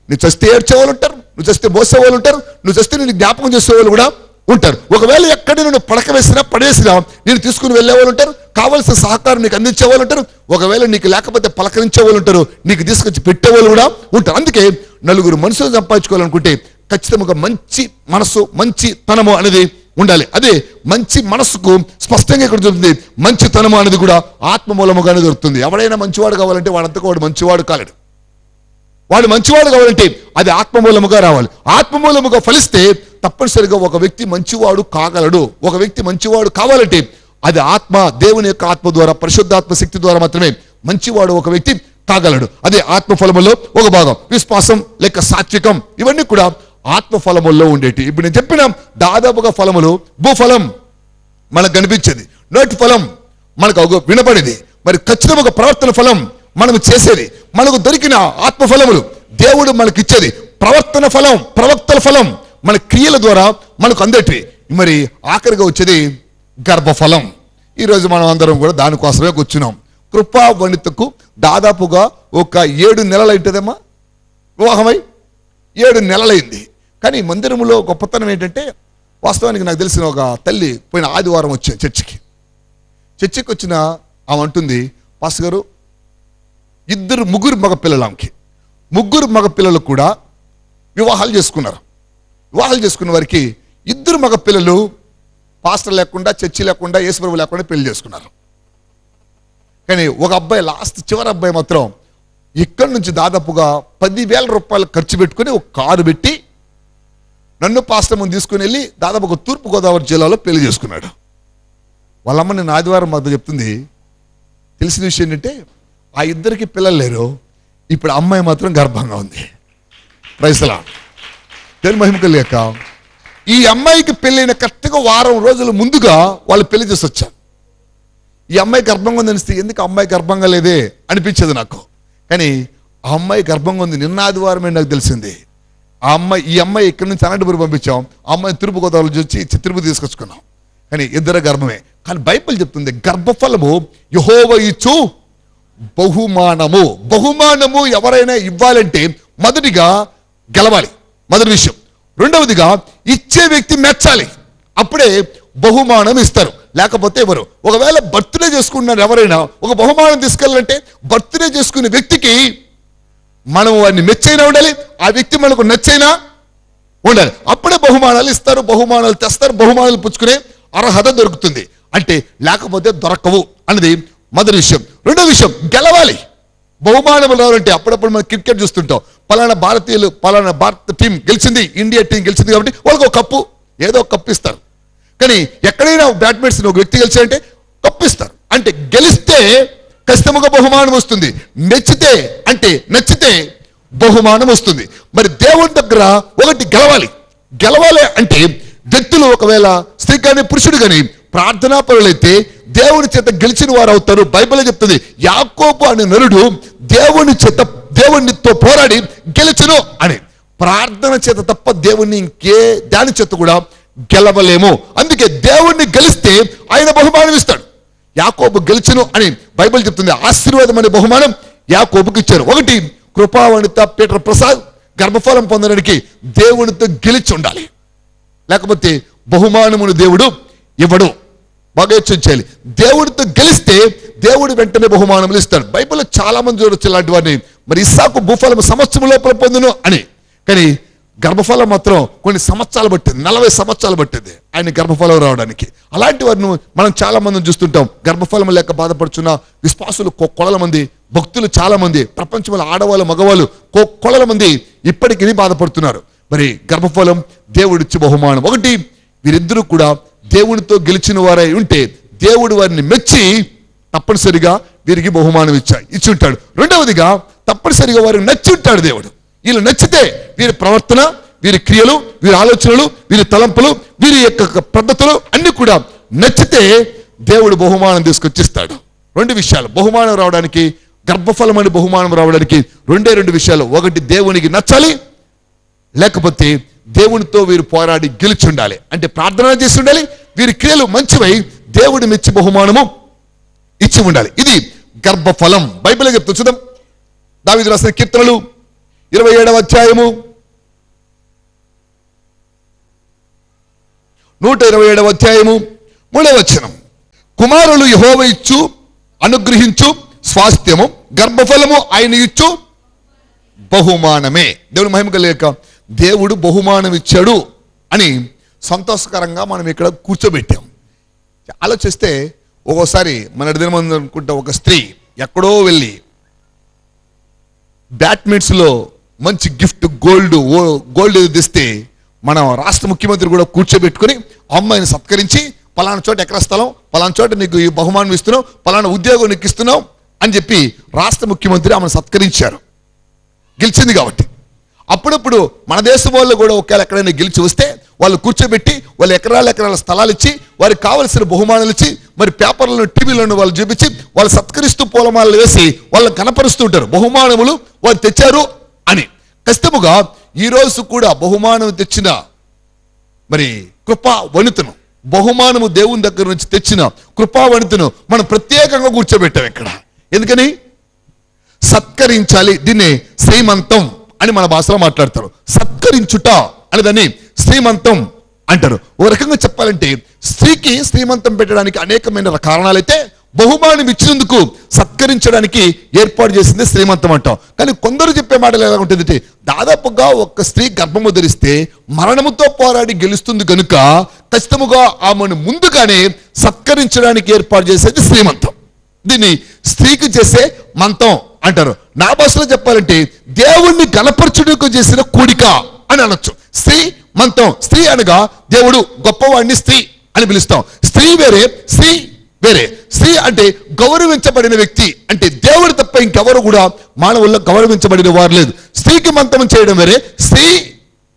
నువ్వు చస్తే ఏడ్చేవాళ్ళు ఉంటారు, నువ్వు చస్తే మోసేవాళ్ళు ఉంటారు, నువ్వు చస్తే నేను జ్ఞాపకం చేసేవాళ్ళు కూడా ఉంటారు. ఒకవేళ ఎక్కడ నేను పడక వేసినా పడేసినా నేను తీసుకుని వెళ్ళేవాళ్ళు ఉంటారు, కావలసిన సహకారం నీకు అందించేవాళ్ళు ఉంటారు. ఒకవేళ నీకు లేకపోతే పలకరించే వాళ్ళు ఉంటారు, నీకు తీసుకొచ్చి పెట్టేవాళ్ళు కూడా ఉంటారు. అందుకే నలుగురు మనుషులు సంపాదించుకోవాలనుకుంటే ఖచ్చితంగా మంచి మనసు, మంచి తనము అనేది ఉండాలి. అదే మంచి మనసుకు స్పష్టంగా ఇక్కడ దొరుకుతుంది. మంచితనము అనేది కూడా ఆత్మ మూలముగానే దొరుకుతుంది. ఎవడైనా మంచివాడు కావాలంటే వాడంతకు వాడు మంచివాడు కాలేడు. వాడు మంచివాడు కావాలంటే అది ఆత్మమూలముగా రావాలి. ఆత్మమూలముగా ఫలిస్తే తప్పనిసరిగా ఒక వ్యక్తి మంచివాడు కాగలడు. ఒక వ్యక్తి మంచివాడు కావాలంటే అది ఆత్మ, దేవుని యొక్క ఆత్మ ద్వారా, పరిశుద్ధాత్మ శక్తి ద్వారా మాత్రమే మంచివాడు ఒక వ్యక్తి కాగలడు. అదే ఆత్మఫలములో ఒక భాగం. విశ్వాసం లేక సాత్వికం ఇవన్నీ కూడా ఆత్మఫలముల్లో ఉండేటి. ఇప్పుడు నేను చెప్పిన దాదాపుగా ఫలములు, భూఫలం మనకు కనిపించేది, నోటి ఫలం మనకు వినపడేది, మరి ఖచ్చితంగా ప్రవర్తన ఫలం మనం చేసేది, మనకు దొరికిన ఆత్మఫలములు దేవుడు మనకి ఇచ్చేది, ప్రవర్తన ఫలం, ప్రవక్తల ఫలం మన క్రియల ద్వారా మనకు అందేటివి. మరి ఆఖరిగా వచ్చేది గర్భఫలం. ఈరోజు మనం అందరం కూడా దానికోసమే కూర్చున్నాం. కృపా వనితకు దాదాపుగా ఒక 7 నెలలు అయింటదమ్మా వివాహమై. 7 నెలలైంది. కానీ మందిరంలో గొప్పతనం ఏంటంటే, వాస్తవానికి నాకు తెలిసిన ఒక తల్లి పోయిన ఆదివారం వచ్చే చర్చికి వచ్చిన ఆమె అంటుంది, పాస్టర్ గారు ముగ్గురు మగ పిల్లలు, ఆమెకి ముగ్గురు మగ పిల్లలు కూడా వివాహాలు చేసుకున్నారు. వివాహాలు చేసుకున్న వారికి 2 మగ పిల్లలు పాస్టర్ లేకుండా, చర్చి లేకుండా, యేసుప్రభు లేకుండా పెళ్లి చేసుకున్నారు. కానీ ఒక అబ్బాయి, చివరి అబ్బాయి మాత్రం ఇక్కడి నుంచి దాదాపుగా 10,000 రూపాయలు ఖర్చు పెట్టుకుని ఒక కారు పెట్టి నన్ను పాస్టర్ ముందు తీసుకుని వెళ్ళి దాదాపు ఒక తూర్పుగోదావరి జిల్లాలో పెళ్లి చేసుకున్నాడు. వాళ్ళమ్మ నేను ఆదివారం మాతో చెప్తుంది, తెలిసిన విషయం ఏంటంటే ఆ 2కి పిల్లలు లేరు, ఇప్పుడు అమ్మాయి మాత్రం గర్భంగా ఉంది. Praise the Lord. దేవుని మహిమ కలుగాక. ఈ అమ్మాయికి పెళ్ళైన కరెక్ట్గా వారం రోజుల ముందుగా వాళ్ళు పెళ్లి చేసి వచ్చారు. ఈ అమ్మాయి గర్భంగా ఉంది అనిస్తే ఎందుకు అమ్మాయి గర్భంగా లేదే అనిపించేది నాకు. కానీ ఆ అమ్మాయి గర్భంగా ఉంది. నిన్న ఆదివారమే నాకు తెలిసింది. ఈ అమ్మాయి ఇక్కడి నుంచి అనంతపురం పంపించాం, ఆ అమ్మాయి తిరుపతి వచ్చి తిరుపతి తీసుకొచ్చుకున్నాం. కానీ 2 గర్భమే. కానీ బైబిల్ చెప్తుంది గర్భఫలము యెహోవా ఇచ్చు బహుమానము. బహుమానము ఎవరైనా ఇవ్వాలంటే మొదటిగా గెలవాలి, మొదటి విషయం. రెండవదిగా ఇచ్చే వ్యక్తి మెచ్చాలి, అప్పుడే బహుమానం ఇస్తారు, లేకపోతే ఎవరు. ఒకవేళ బర్త్డే చేసుకున్నారు ఎవరైనా ఒక బహుమానం తీసుకెళ్ళాలంటే బర్త్డే చేసుకునే వ్యక్తికి మనం వాడిని మెచ్చైనా ఉండాలి, ఆ వ్యక్తి మనకు నచ్చైనా ఉండాలి, అప్పుడే బహుమానాలు ఇస్తారు, బహుమానాలు తెస్తారు, బహుమానాలు పుచ్చుకునే అర్హత దొరుకుతుంది. అంటే లేకపోతే దొరకవు అన్నది మొదటి విషయం. రెండో విషయం గెలవాలి. బహుమానములు రావాలంటే అప్పుడప్పుడు మనం క్రికెట్ చూస్తుంటాం, పలానా భారత టీం గెలిచింది, ఇండియా టీం గెలిచింది కాబట్టి వాళ్ళకి ఒక కప్పు, ఏదో ఒక కప్పు ఇస్తారు. కానీ ఎక్కడైనా బ్యాడ్మింటన్ ఒక వ్యక్తి గెలిచారంటే కప్పు ఇస్తారు. అంటే గెలిస్తే ఖచ్చితంగా బహుమానం వస్తుంది, నచ్చితే బహుమానం వస్తుంది. మరి దేవుని దగ్గర ఒకటి గెలవాలి అంటే వ్యక్తులు ఒకవేళ స్త్రీ కానీ పురుషుడు కానీ ప్రార్థనాపరులైతే దేవుని చేత గెలిచిన వారు అవుతారు. బైబిల్ చెప్తుంది, యాకోబు అనే నరుడు దేవునితో పోరాడి గెలిచును అని. ప్రార్థన చేత తప్ప దేవుణ్ణి ఇంకే దాని చేత కూడా గెలవలేము. అందుకే దేవుణ్ణి గెలిస్తే ఆయన బహుమానం ఇస్తాడు. యాకోబు గెలిచును అని బైబిల్ చెప్తుంది. ఆశీర్వాదం అనే బహుమానం యాకోబుకి ఇచ్చారు. ఒకటి, కృపావనిత పీటర్ ప్రసాద్ గర్భఫలం పొందడానికి దేవునితో గెలిచి ఉండాలి, లేకపోతే బహుమానమును దేవుడు ఇవ్వడు. బాగా యోచించాలి. దేవుడితో గెలిస్తే దేవుడు వెంటనే బహుమానములు ఇస్తాడు. బైబిల్లో చాలా మంది చూడొచ్చు ఇలాంటి వారిని. మరి ఇస్సాకు భూఫలం సంవత్సరం లోపల పొందును అని, కానీ గర్భఫలం మాత్రం కొన్ని సంవత్సరాలు పట్టింది, 40 సంవత్సరాలు పట్టింది ఆయన గర్భఫలం రావడానికి. అలాంటి వారిని మనం చాలా మందిని చూస్తుంటాం. గర్భఫలం లేక బాధపడుచున్న విశ్వాసులు కొలల మంది, భక్తులు చాలా మంది, ప్రపంచంలో ఆడవాళ్ళు మగవాళ్ళు కొలల మంది ఇప్పటికీ బాధపడుతున్నారు. మరి గర్భఫలం దేవుడిచ్చి బహుమానం. ఒకటి, వీరిద్దరూ కూడా దేవునితో గెలిచిన వారై ఉంటే దేవుడు వారిని మెచ్చి తప్పనిసరిగా వీరికి బహుమానం ఇచ్చి ఉంటాడు. రెండవదిగా, తప్పనిసరిగా వారికి నచ్చి ఉంటాడు దేవుడు. వీళ్ళు నచ్చితే వీరి ప్రవర్తన, వీరి క్రియలు, వీరి ఆలోచనలు, వీరి తలంపులు, వీరి యొక్క పద్ధతులు అన్ని కూడా నచ్చితే దేవుడు బహుమానం తీసుకొచ్చిస్తాడు. 2 విషయాలు బహుమానం రావడానికి, గర్భఫలం అనే బహుమానం రావడానికి 2 విషయాలు. ఒకటి, దేవునికి నచ్చాలి, లేకపోతే దేవునితో వీరు పోరాడి గెలిచి ఉండాలి. అంటే ప్రార్థన చేసి ఉండాలి, వీరి క్రియలు మంచివై దేవుడి మెచ్చి బహుమానము ఇచ్చి ఉండాలి. ఇది గర్భఫలం. బైబిల్ చెప్తుంది, చూద్దాం. దావీదు రాసిన కీర్తనలు 27వ అధ్యాయము 127వ అధ్యాయము 3వ వచనం. కుమారులు యెహోవా ఇచ్చు అనుగ్రహించు స్వాస్థ్యము, గర్భఫలము ఆయన ఇచ్చు బహుమానమే. దేవుని మహిమ కలిగాక దేవుడు బహుమానం ఇచ్చాడు అని సంతోషకరంగా మనం ఇక్కడ కూర్చోబెట్టాం. ఆలోచిస్తే ఒక్కోసారి మన దినమంది అనుకుంటా, ఒక స్త్రీ ఎక్కడో వెళ్ళి బ్యాట్మెంట్స్లో మంచి గిఫ్ట్ గోల్డ్ తెస్తే మనం రాష్ట్ర ముఖ్యమంత్రి కూడా కూర్చోబెట్టుకుని అమ్మాయిని సత్కరించి, పలానా చోట ఎక్కడ స్థలం, పలానా చోట నీకు ఈ బహుమానం ఇస్తున్నావు, పలానా ఉద్యోగం నీకు ఇస్తున్నావు అని చెప్పి రాష్ట్ర ముఖ్యమంత్రి ఆమెను సత్కరించారు, గెలిచింది కాబట్టి. అప్పుడప్పుడు మన దేశం వాళ్ళు కూడా ఒకవేళ ఎక్కడైనా గెలిచి వస్తే వాళ్ళు కూర్చోబెట్టి వాళ్ళు ఎకరాల స్థలాలు ఇచ్చి వారికి కావలసిన బహుమానాలు ఇచ్చి, మరి పేపర్లను టీవీలను వాళ్ళు చూపించి వాళ్ళు సత్కరిస్తూ పూలమాలలు వేసి వాళ్ళని కనపరుస్తూ ఉంటారు. బహుమానములు వాళ్ళు తెచ్చారు అని. ఖచ్చితంగా ఈరోజు కూడా బహుమానం తెచ్చిన మరి కృపా వనితను, బహుమానము దేవుని దగ్గర నుంచి తెచ్చిన కృపా వనితను మనం ప్రత్యేకంగా కూర్చోబెట్టాం ఇక్కడ. ఎందుకని? సత్కరించాలి. దీన్ని శ్రీమంతం అని మన భాషలో మాట్లాడతారు. సత్కరించుట అని దాన్ని శ్రీమంతం అంటారు. ఒక రకంగా చెప్పాలంటే స్త్రీకి శ్రీమంతం పెట్టడానికి అనేకమైన కారణాలైతే బహుమానం ఇచ్చినందుకు సత్కరించడానికి ఏర్పాటు చేసింది శ్రీమంతం అంటాం. కానీ కొందరు చెప్పే మాటలు ఎలా ఉంటుంది, దాదాపుగా ఒక స్త్రీ గర్భము ధరిస్తే మరణముతో పోరాడి గెలుస్తుంది కనుక ఖచ్చితంగా ఆమెను ముందుగానే సత్కరించడానికి ఏర్పాటు చేసేది శ్రీమంతం. దీన్ని స్త్రీకి చేసే మంతం అంటారు. నా భాషలో చెప్పాలంటే దేవుణ్ణి గణపరచుటకు చేసిన కూడిక అని అనొచ్చు. స్త్రీ మంతం. స్త్రీ అనగా దేవుడు గొప్పవాడిని స్త్రీ అని పిలుస్తాం. స్త్రీ వేరే, స్త్రీ వేరే. స్త్రీ అంటే గౌరవించబడిన వ్యక్తి, అంటే దేవుడు తప్ప ఇంకెవరు కూడా మానవుల్లో గౌరవించబడిన వారు లేదు. స్త్రీకి మంతం చేయడం వేరే, స్త్రీ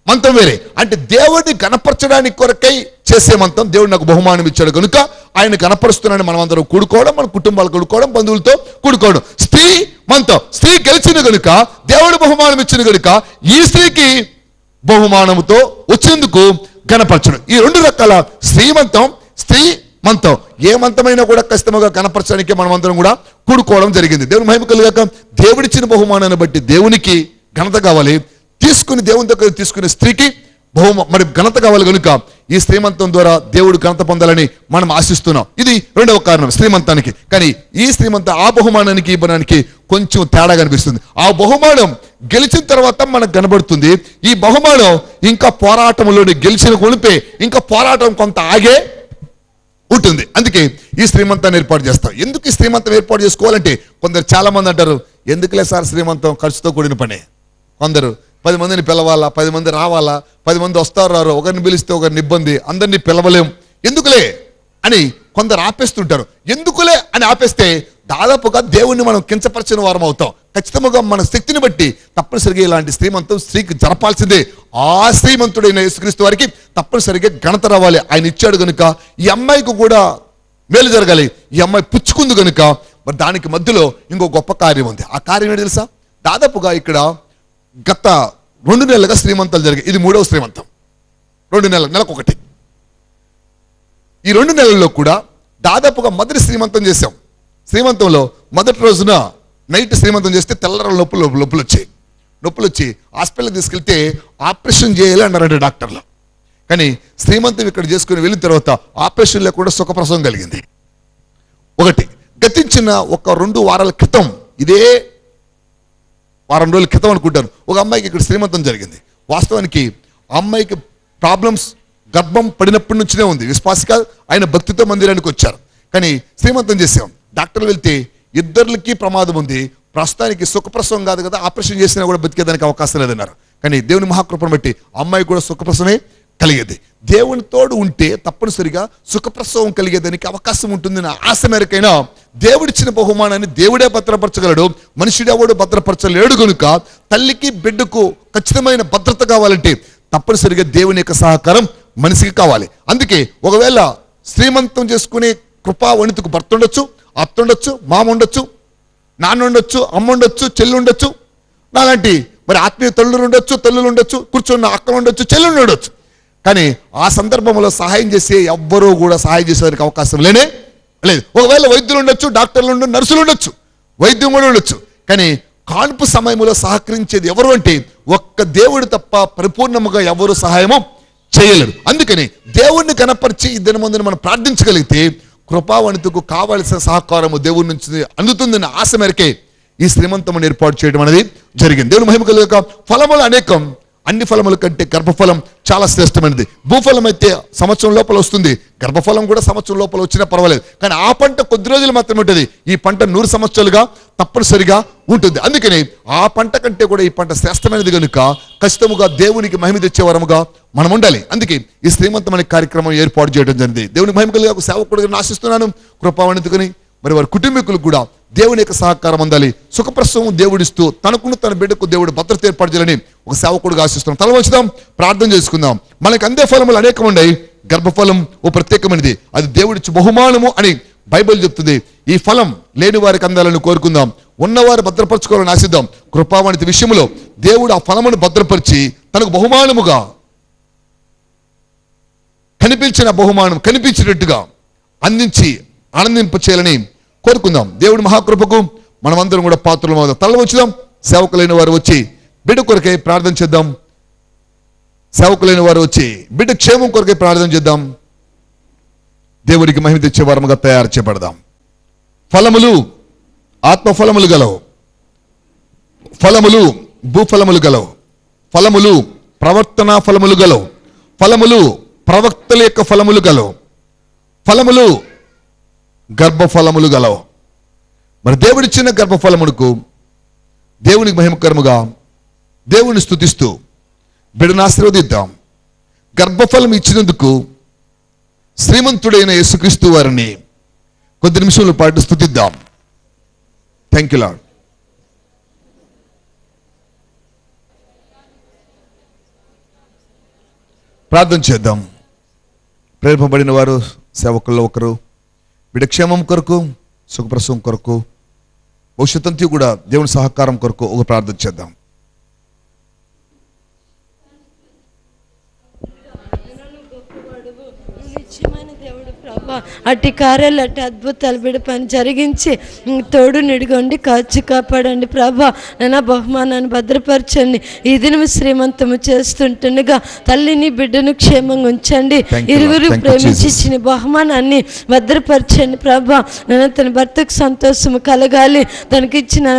మంతం వేరే. అంటే దేవుడిని గణపరచడానికి కొరకై చేసే మంతం. దేవుడు నాకు బహుమానం ఇచ్చాడు కనుక ఆయన గణపరుస్తున్నాడని మనం అందరం కూడుకోవడం, మన కుటుంబాలు కూడుకోవడం, బంధువులతో కూడుకోవడం. స్త్రీ మంతం. స్త్రీ గెలిచిన కనుక దేవుడు బహుమానం ఇచ్చిన కనుక ఈ స్త్రీకి బహుమానముతో వచ్చేందుకు గణపరచడం. ఈ 2 రకాల శ్రీమంతం, స్త్రీ మంతం. ఏ మంతమైనా కూడా ఖచ్చితంగా గణపరచడానికి మనం అందరం కూడా కూడుకోవడం జరిగింది. దేవుని మహిమ కలుగాక దేవుడిచ్చిన బహుమానాన్ని బట్టి దేవునికి ఘనత కావాలి, తీసుకుని దేవుని దగ్గర తీసుకునే స్త్రీకి మరి ఘనత కావాలి కనుక ఈ శ్రీమంతం ద్వారా దేవుడు ఘనత పొందాలని మనం ఆశిస్తున్నాం. ఇది 2వ కారణం శ్రీమంతానికి. కానీ ఈ శ్రీమంతం ఆ బహుమానానికి ఇవ్వడానికి కొంచెం తేడా కనిపిస్తుంది. ఆ బహుమానం గెలిచిన తర్వాత మనకు కనబడుతుంది. ఈ బహుమానం ఇంకా పోరాటంలోని గెలిచిన కొనిపే ఇంకా పోరాటం కొంత ఆగే ఉంటుంది. అందుకే ఈ శ్రీమంతాన్ని ఏర్పాటు చేస్తాం. ఎందుకు ఈ శ్రీమంతం ఏర్పాటు చేసుకోవాలంటే కొందరు చాలా మంది అంటారు, ఎందుకులే సార్ శ్రీమంతం, ఖర్చుతో కూడిన పనే. కొందరు 10 మందిని పిలవాలా, 10 మంది రావాలా, 10 మంది వస్తారు రారు, ఒకరిని పిలిస్తే ఒకరిని ఇబ్బంది, అందరినీ పిలవలేం, ఎందుకులే అని కొందరు ఆపేస్తుంటారు. ఎందుకులే అని ఆపేస్తే దాదాపుగా దేవుణ్ణి మనం కించపరిచిన వారం అవుతాం. ఖచ్చితంగా మన శక్తిని బట్టి తప్పనిసరిగా ఇలాంటి శ్రీమంతం స్త్రీకి జరపాల్సిందే. ఆ శ్రీమంతుడైన యేసుక్రీస్తు వారికి తప్పనిసరిగా ఘనత రావాలి. ఆయన ఇచ్చాడు కనుక ఈ అమ్మాయికి కూడా మేలు జరగాలి. ఈ అమ్మాయి పుచ్చుకుంది కనుక మరి దానికి మధ్యలో ఇంకో గొప్ప కార్యం ఉంది. ఆ కార్యం ఏంటి తెలుసా? దాదాపుగా ఇక్కడ గత 2 నెలలుగా శ్రీమంతాలు జరిగాయి. ఇది 3వ శ్రీమంతం. 2 నెలకొకటి. ఈ 2 నెలల్లో కూడా దాదాపుగా మొదటి శ్రీమంతం చేశాం. శ్రీమంతంలో మొదటి రోజున నైట్ శ్రీమంతం చేస్తే తెల్లర నొప్పులు వచ్చి హాస్పిటల్కి తీసుకెళ్తే ఆపరేషన్ చేయాలి అన్నారంటే డాక్టర్లు. కానీ శ్రీమంతం ఇక్కడ చేసుకుని వెళ్ళిన తర్వాత ఆపరేషన్ లేకుండా సుఖప్రసవం కలిగింది. ఒకటి గతించిన ఒక 2 వారాల క్రితం, ఇదే వారం రోజుల క్రితం అనుకుంటాను, ఒక అమ్మాయికి ఇక్కడ శ్రీమంతం జరిగింది. వాస్తవానికి ఆ అమ్మాయికి ప్రాబ్లమ్స్ గర్భం పడినప్పటి నుంచినే ఉంది. విశ్వాసిగా ఆయన భక్తితో మందిరానికి వచ్చారు. కానీ శ్రీమంతం చేసాం. డాక్టర్లు వెళ్తే ఇద్దరికి ప్రమాదం ఉంది, ప్రస్తుతానికి సుఖప్రసవం కాదు కదా, ఆపరేషన్ చేసినా కూడా బతికేదానికి అవకాశం లేదన్నారు. కానీ దేవుని మహాకృపను బట్టి అమ్మాయి కూడా సుఖప్రసవమే కలిగేది. దేవుని తోడు ఉంటే తప్పనిసరిగా సుఖప్రసవం కలిగేదానికి అవకాశం ఉంటుందని ఆశ మేరకైనా దేవుడిచ్చిన బహుమానాన్ని దేవుడే భద్రపరచగలడు, మనుషుడెవడు భద్రపరచలేడు. కనుక తల్లికి బిడ్డకు ఖచ్చితమైన భద్రత కావాలంటే తప్పనిసరిగా దేవుని యొక్క సహకారం మనిషికి కావాలి. అందుకే ఒకవేళ శ్రీమంతం చేసుకునే కృపా వనితకు భర్త ఉండొచ్చు, అత్త ఉండొచ్చు, మామ ఉండొచ్చు, నాన్న ఉండొచ్చు, అమ్మ ఉండొచ్చు, చెల్లి ఉండొచ్చు, నాలాంటి మరి ఆత్మీయ తల్లులు ఉండొచ్చు, కూర్చున్న అక్కలు ఉండొచ్చు, చెల్లులు ఉండొచ్చు. కానీ ఆ సందర్భంలో సహాయం చేసే ఎవ్వరూ కూడా సహాయం చేసేదానికి అవకాశం లేదు. ఒకవేళ వైద్యులు ఉండొచ్చు, డాక్టర్లు ఉండొచ్చు, నర్సులు ఉండొచ్చు, వైద్యం కూడా ఉండొచ్చు. కానీ కాన్పు సమయంలో సహకరించేది ఎవరు అంటే ఒక్క దేవుడు తప్ప పరిపూర్ణముగా ఎవరు సహాయము చేయలేరు. అందుకని దేవుణ్ణి కనపరిచి ఈ దినమందున మనం ప్రార్థించగలిగితే కృపావనితకు కావలసిన సహకారము దేవుడి నుంచి అందుతుందన్న ఆశ మేరకే ఈ శ్రీమంతమును ఏర్పాటు చేయడం అనేది జరిగింది. దేవుని మహిమ కలుగుగాక. ఫలములు అనేకం. అన్ని ఫలముల కంటే గర్భఫలం చాలా శ్రేష్టమైనది. భూఫలం అయితే సంవత్సరం లోపల వస్తుంది, గర్భఫలం కూడా సంవత్సరం లోపల వచ్చినా పర్వాలేదు. కానీ ఆ పంట కొద్ది రోజులు మాత్రమే ఉంటుంది. ఈ పంట 100 సంవత్సరాలుగా తప్పనిసరిగా ఉంటుంది. అందుకని ఆ పంట కంటే కూడా ఈ పంట శ్రేష్టమైనది కనుక ఖచ్చితంగా దేవునికి మహిమ తెచ్చే వరముగా మనం ఉండాలి. అందుకే ఈ శ్రీమంతం అనే కార్యక్రమం ఏర్పాటు చేయడం జరిగింది. దేవునికి మహిమ కలిగి ఒక సేవకుడిగా ఆశిస్తున్నాను. కృపావనితుకుని మరి వారి కుటుంబీకులకు కూడా దేవుని యొక్క సహకారం అందాలి. సుఖప్రసవం దేవుడిస్తూ తనకును తన బిడ్డకు దేవుడు భద్రత ఏర్పాటు చేయాలని ఒక సేవకుడిగా ఆశిస్తున్నాం. తల వంచుదాం, ప్రార్థన చేసుకుందాం. మనకి అందే ఫలములు అనేకం ఉన్నాయి, గర్భఫలం ఓ ప్రత్యేకమైనది, అది దేవుడిచ్చి బహుమానము అని బైబిల్ చెప్తుంది. ఈ ఫలం లేని వారికి అందాలని కోరుకుందాం, ఉన్నవారు భద్రపరచుకోవాలని ఆశిద్దాం. కృపావనిత విషయంలో దేవుడు ఆ ఫలమును భద్రపరిచి తనకు బహుమానముగా కనిపించినట్టుగా అందించి ఆనందింప చేయాలని కోరుకుందాం. దేవుడి మహాకృపకు మనమందరం కూడా పాత్రలు అవుదాం. తల వచ్చుదాం. సేవకులైన వారు వచ్చి బిడ్డ కొరకై ప్రార్థన చేద్దాం. సేవకులైన వారు వచ్చి బిడ్డ క్షేమం కొరకై ప్రార్థన చేద్దాం. దేవుడికి మహిమ తెచ్చే వారముగా తయారు చేయబడదాం. ఫలములు ఆత్మఫలములు గలవు, ఫలములు భూఫలములు గలవు, ఫలములు ప్రవర్తనా ఫలములు గలవు, ఫలములు ప్రవక్తల యొక్క ఫలములు గలవు, ఫలములు గర్భఫలములు గలవు. మరి దేవుడిచ్చిన గర్భఫలమునకు దేవునికి మహిమకరముగా దేవుని స్తుతిస్తూ బిడ్డను ఆశీర్వదిద్దాం. గర్భఫలం ఇచ్చినందుకు శ్రీమంతుడైన యేసుక్రీస్తు వారిని కొద్ది నిమిషముల పాటు స్తుతిద్దాం. Thank you lord. ప్రార్థన చేద్దాం. ప్రేరేపబడిన వారు సేవకుల్లో ఒకరు బిడ్డ క్షేమం కొరకు, సుఖప్రసవం కొరకు, భవిష్యత్తంతా కూడా దేవుని సహకారం కొరకు ఒక ప్రార్థన చేద్దాం. అట్టి కార్యాలు, అట్టి అద్భుతాలు బిడ్డ పని జరిగించి తోడు నిడిగొండి, కాచి కాపాడండి ప్రభా. నా బహుమానాన్ని భద్రపరచండి. ఈ దినం శ్రీమంతము చేస్తుంటుండగా తల్లిని బిడ్డను క్షేమంగా ఉంచండి. ఇరువురు ప్రేమించి ఇచ్చిన బహుమానాన్ని భద్రపరచండి ప్రభా. నేను తన భర్తకు సంతోషము కలగాలి, తనకి ఇచ్చిన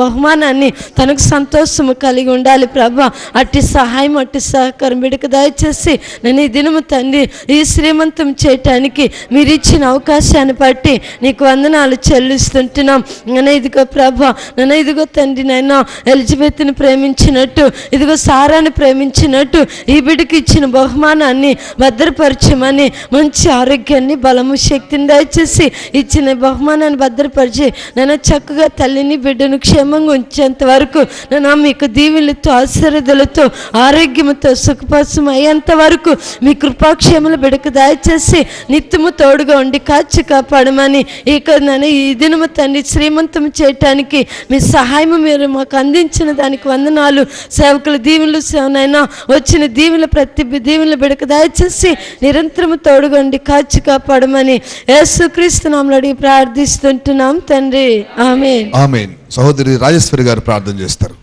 బహుమానాన్ని తనకు సంతోషము కలిగి ఉండాలి ప్రభా. అట్టి సహాయం, అట్టి సహకారం బిడ్డకు దయచేసి నేను ఈ దినము తండ్రి ఈ శ్రీమంతం చేయటానికి మీరు ఇచ్చిన అవకాశాన్ని బట్టి నీకు వందనాలు చెల్లిస్తుంటున్నాం. నన్ను ఇదిగో ప్రభా, నన్ను ఇదిగో తండ్రి నాయన ఎలిజబెత్ని ప్రేమించినట్టు, ఇదిగో సారాన్ని ప్రేమించినట్టు ఈ బిడ్డకి ఇచ్చిన బహుమానాన్ని భద్రపరచమని, మంచి ఆరోగ్యాన్ని, బలము, శక్తిని దయచేసి ఇచ్చిన బహుమానాన్ని భద్రపరిచి నన్ను చక్కగా తల్లిని బిడ్డను క్షేమంగా ఉంచేంత వరకు నన్ను మీకు దీవెనలతో, ఆశీర్వాదాలతో, ఆరోగ్యంతో, సుఖపసం అయ్యేంత వరకు మీ కృపాక్షేమల బిడ్డకు దయచేసి నిత్యము తోడుగా ఉండి కాచి కాపాడమని, ఇక నన్ను ఈ దినము తండ్రి శ్రీమంతం చేయటానికి మీ సహాయం మీరు మాకు అందించిన దానికి వందనాలు. సేవకుల దీవెనలు సేవనైనా వచ్చిన దీవెనల ప్రతి దీవెనల బిడ్డకు దయచేసి నిరంతరము తోడుగా ఉండి కాచి కాపాడమని యేసుక్రీస్తు నామములో అడిగి ప్రార్థిస్తుంటున్నాం తండ్రి. ఆమేన్. ఆమేన్. సహోదరి రాజేశ్వరి గారు ప్రార్థన చేస్తారు.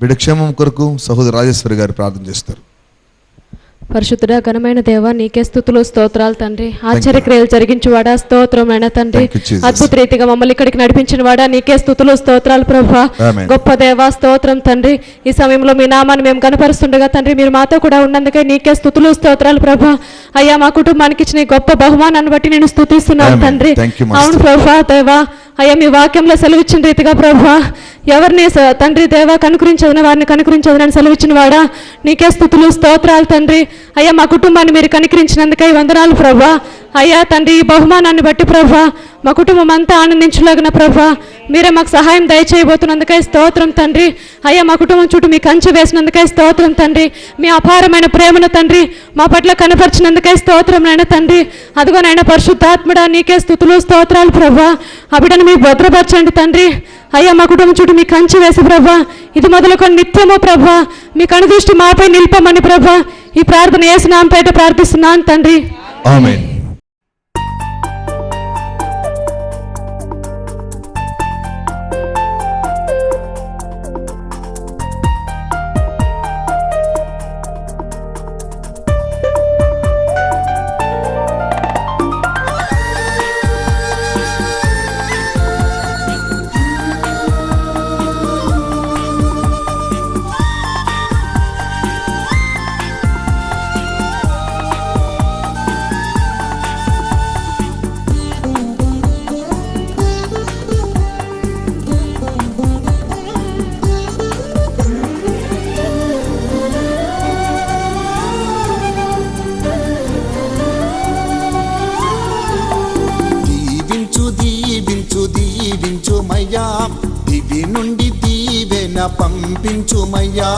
బిడ్డ క్షేమం కొరకు సహోదరి రాజేశ్వరి గారు ప్రార్థన చేస్తారు. పరిశుద్ధుడా, ఘనమైన దేవ, నీకే స్తుతులు, స్తోత్రాలు తండ్రి. ఆశ్చర్యక్రియలు జరిగించువాడా, స్తోత్రమైన తండ్రి. అద్భుత రీతిగా మమ్మల్ని ఇక్కడికి నడిపించిన వాడా, నీకే స్తుతులు, స్తోత్రాలు ప్రభా. గొప్ప దేవ, స్తోత్రం తండ్రి. ఈ సమయంలో మీ నామాన్ని మేము కనపరుస్తుండగా తండ్రి, మీరు మాతో కూడా ఉన్నందుకే నీకే స్తుతులు, స్తోత్రాలు ప్రభా. అయ్యా, మా కుటుంబానికి ఇచ్చిన గొప్ప బహుమానాన్ని బట్టి నేను స్తుతిస్తున్నాను తండ్రి. అవును ప్రభా దేవా, అయ్యా మీ వాక్యంలో సెలవిచ్చిన రీతిగా ప్రభా, ఎవరిని తండ్రి దేవా కనుకరించదన వారిని కనుకరించదనని సెలవిచ్చిన వాడా, నీకే స్తుతులు, స్తోత్రాలు తండ్రి. అయ్యా, మా కుటుంబాన్ని మీరు కనికరించినందుకై వందనాలు ప్రభా. అయ్యా తండ్రి, ఈ బహుమానాన్ని బట్టి ప్రభా మా కుటుంబం అంతా ఆనందించలాగిన ప్రభా మీరే మాకు సహాయం దయచేయబోతున్నందుకై స్తోత్రం తండ్రి. అయ్యా, మా కుటుంబం చుట్టూ మీ కంచె వేసినందుకై స్తోత్రం తండ్రి. మీ అపారమైన ప్రేమను తండ్రి మా పట్ల కనపరిచినందుకై స్తోత్రం నాయన తండ్రి. అదిగోనైనా పరిశుద్ధాత్ముడా, నీకే స్తుతులు, స్తోత్రాలు ప్రభా. ఆ బిడ్డను మీరు భద్రపరచండి తండ్రి. అయ్యా, మా కుటుంబం చుట్టూ మీ కంచె వేసి ప్రభా ఇది మొదలుకొని నిత్యము ప్రభా మీ కనుదృష్టి మాపై నిలిపమని ప్రభా ఈ ప్రార్థన యేసు నామముపేట ప్రార్థిస్తున్నాను తండ్రి. ఆమేన్. దివి నుండి దీవెన పంపించుమయ్యా.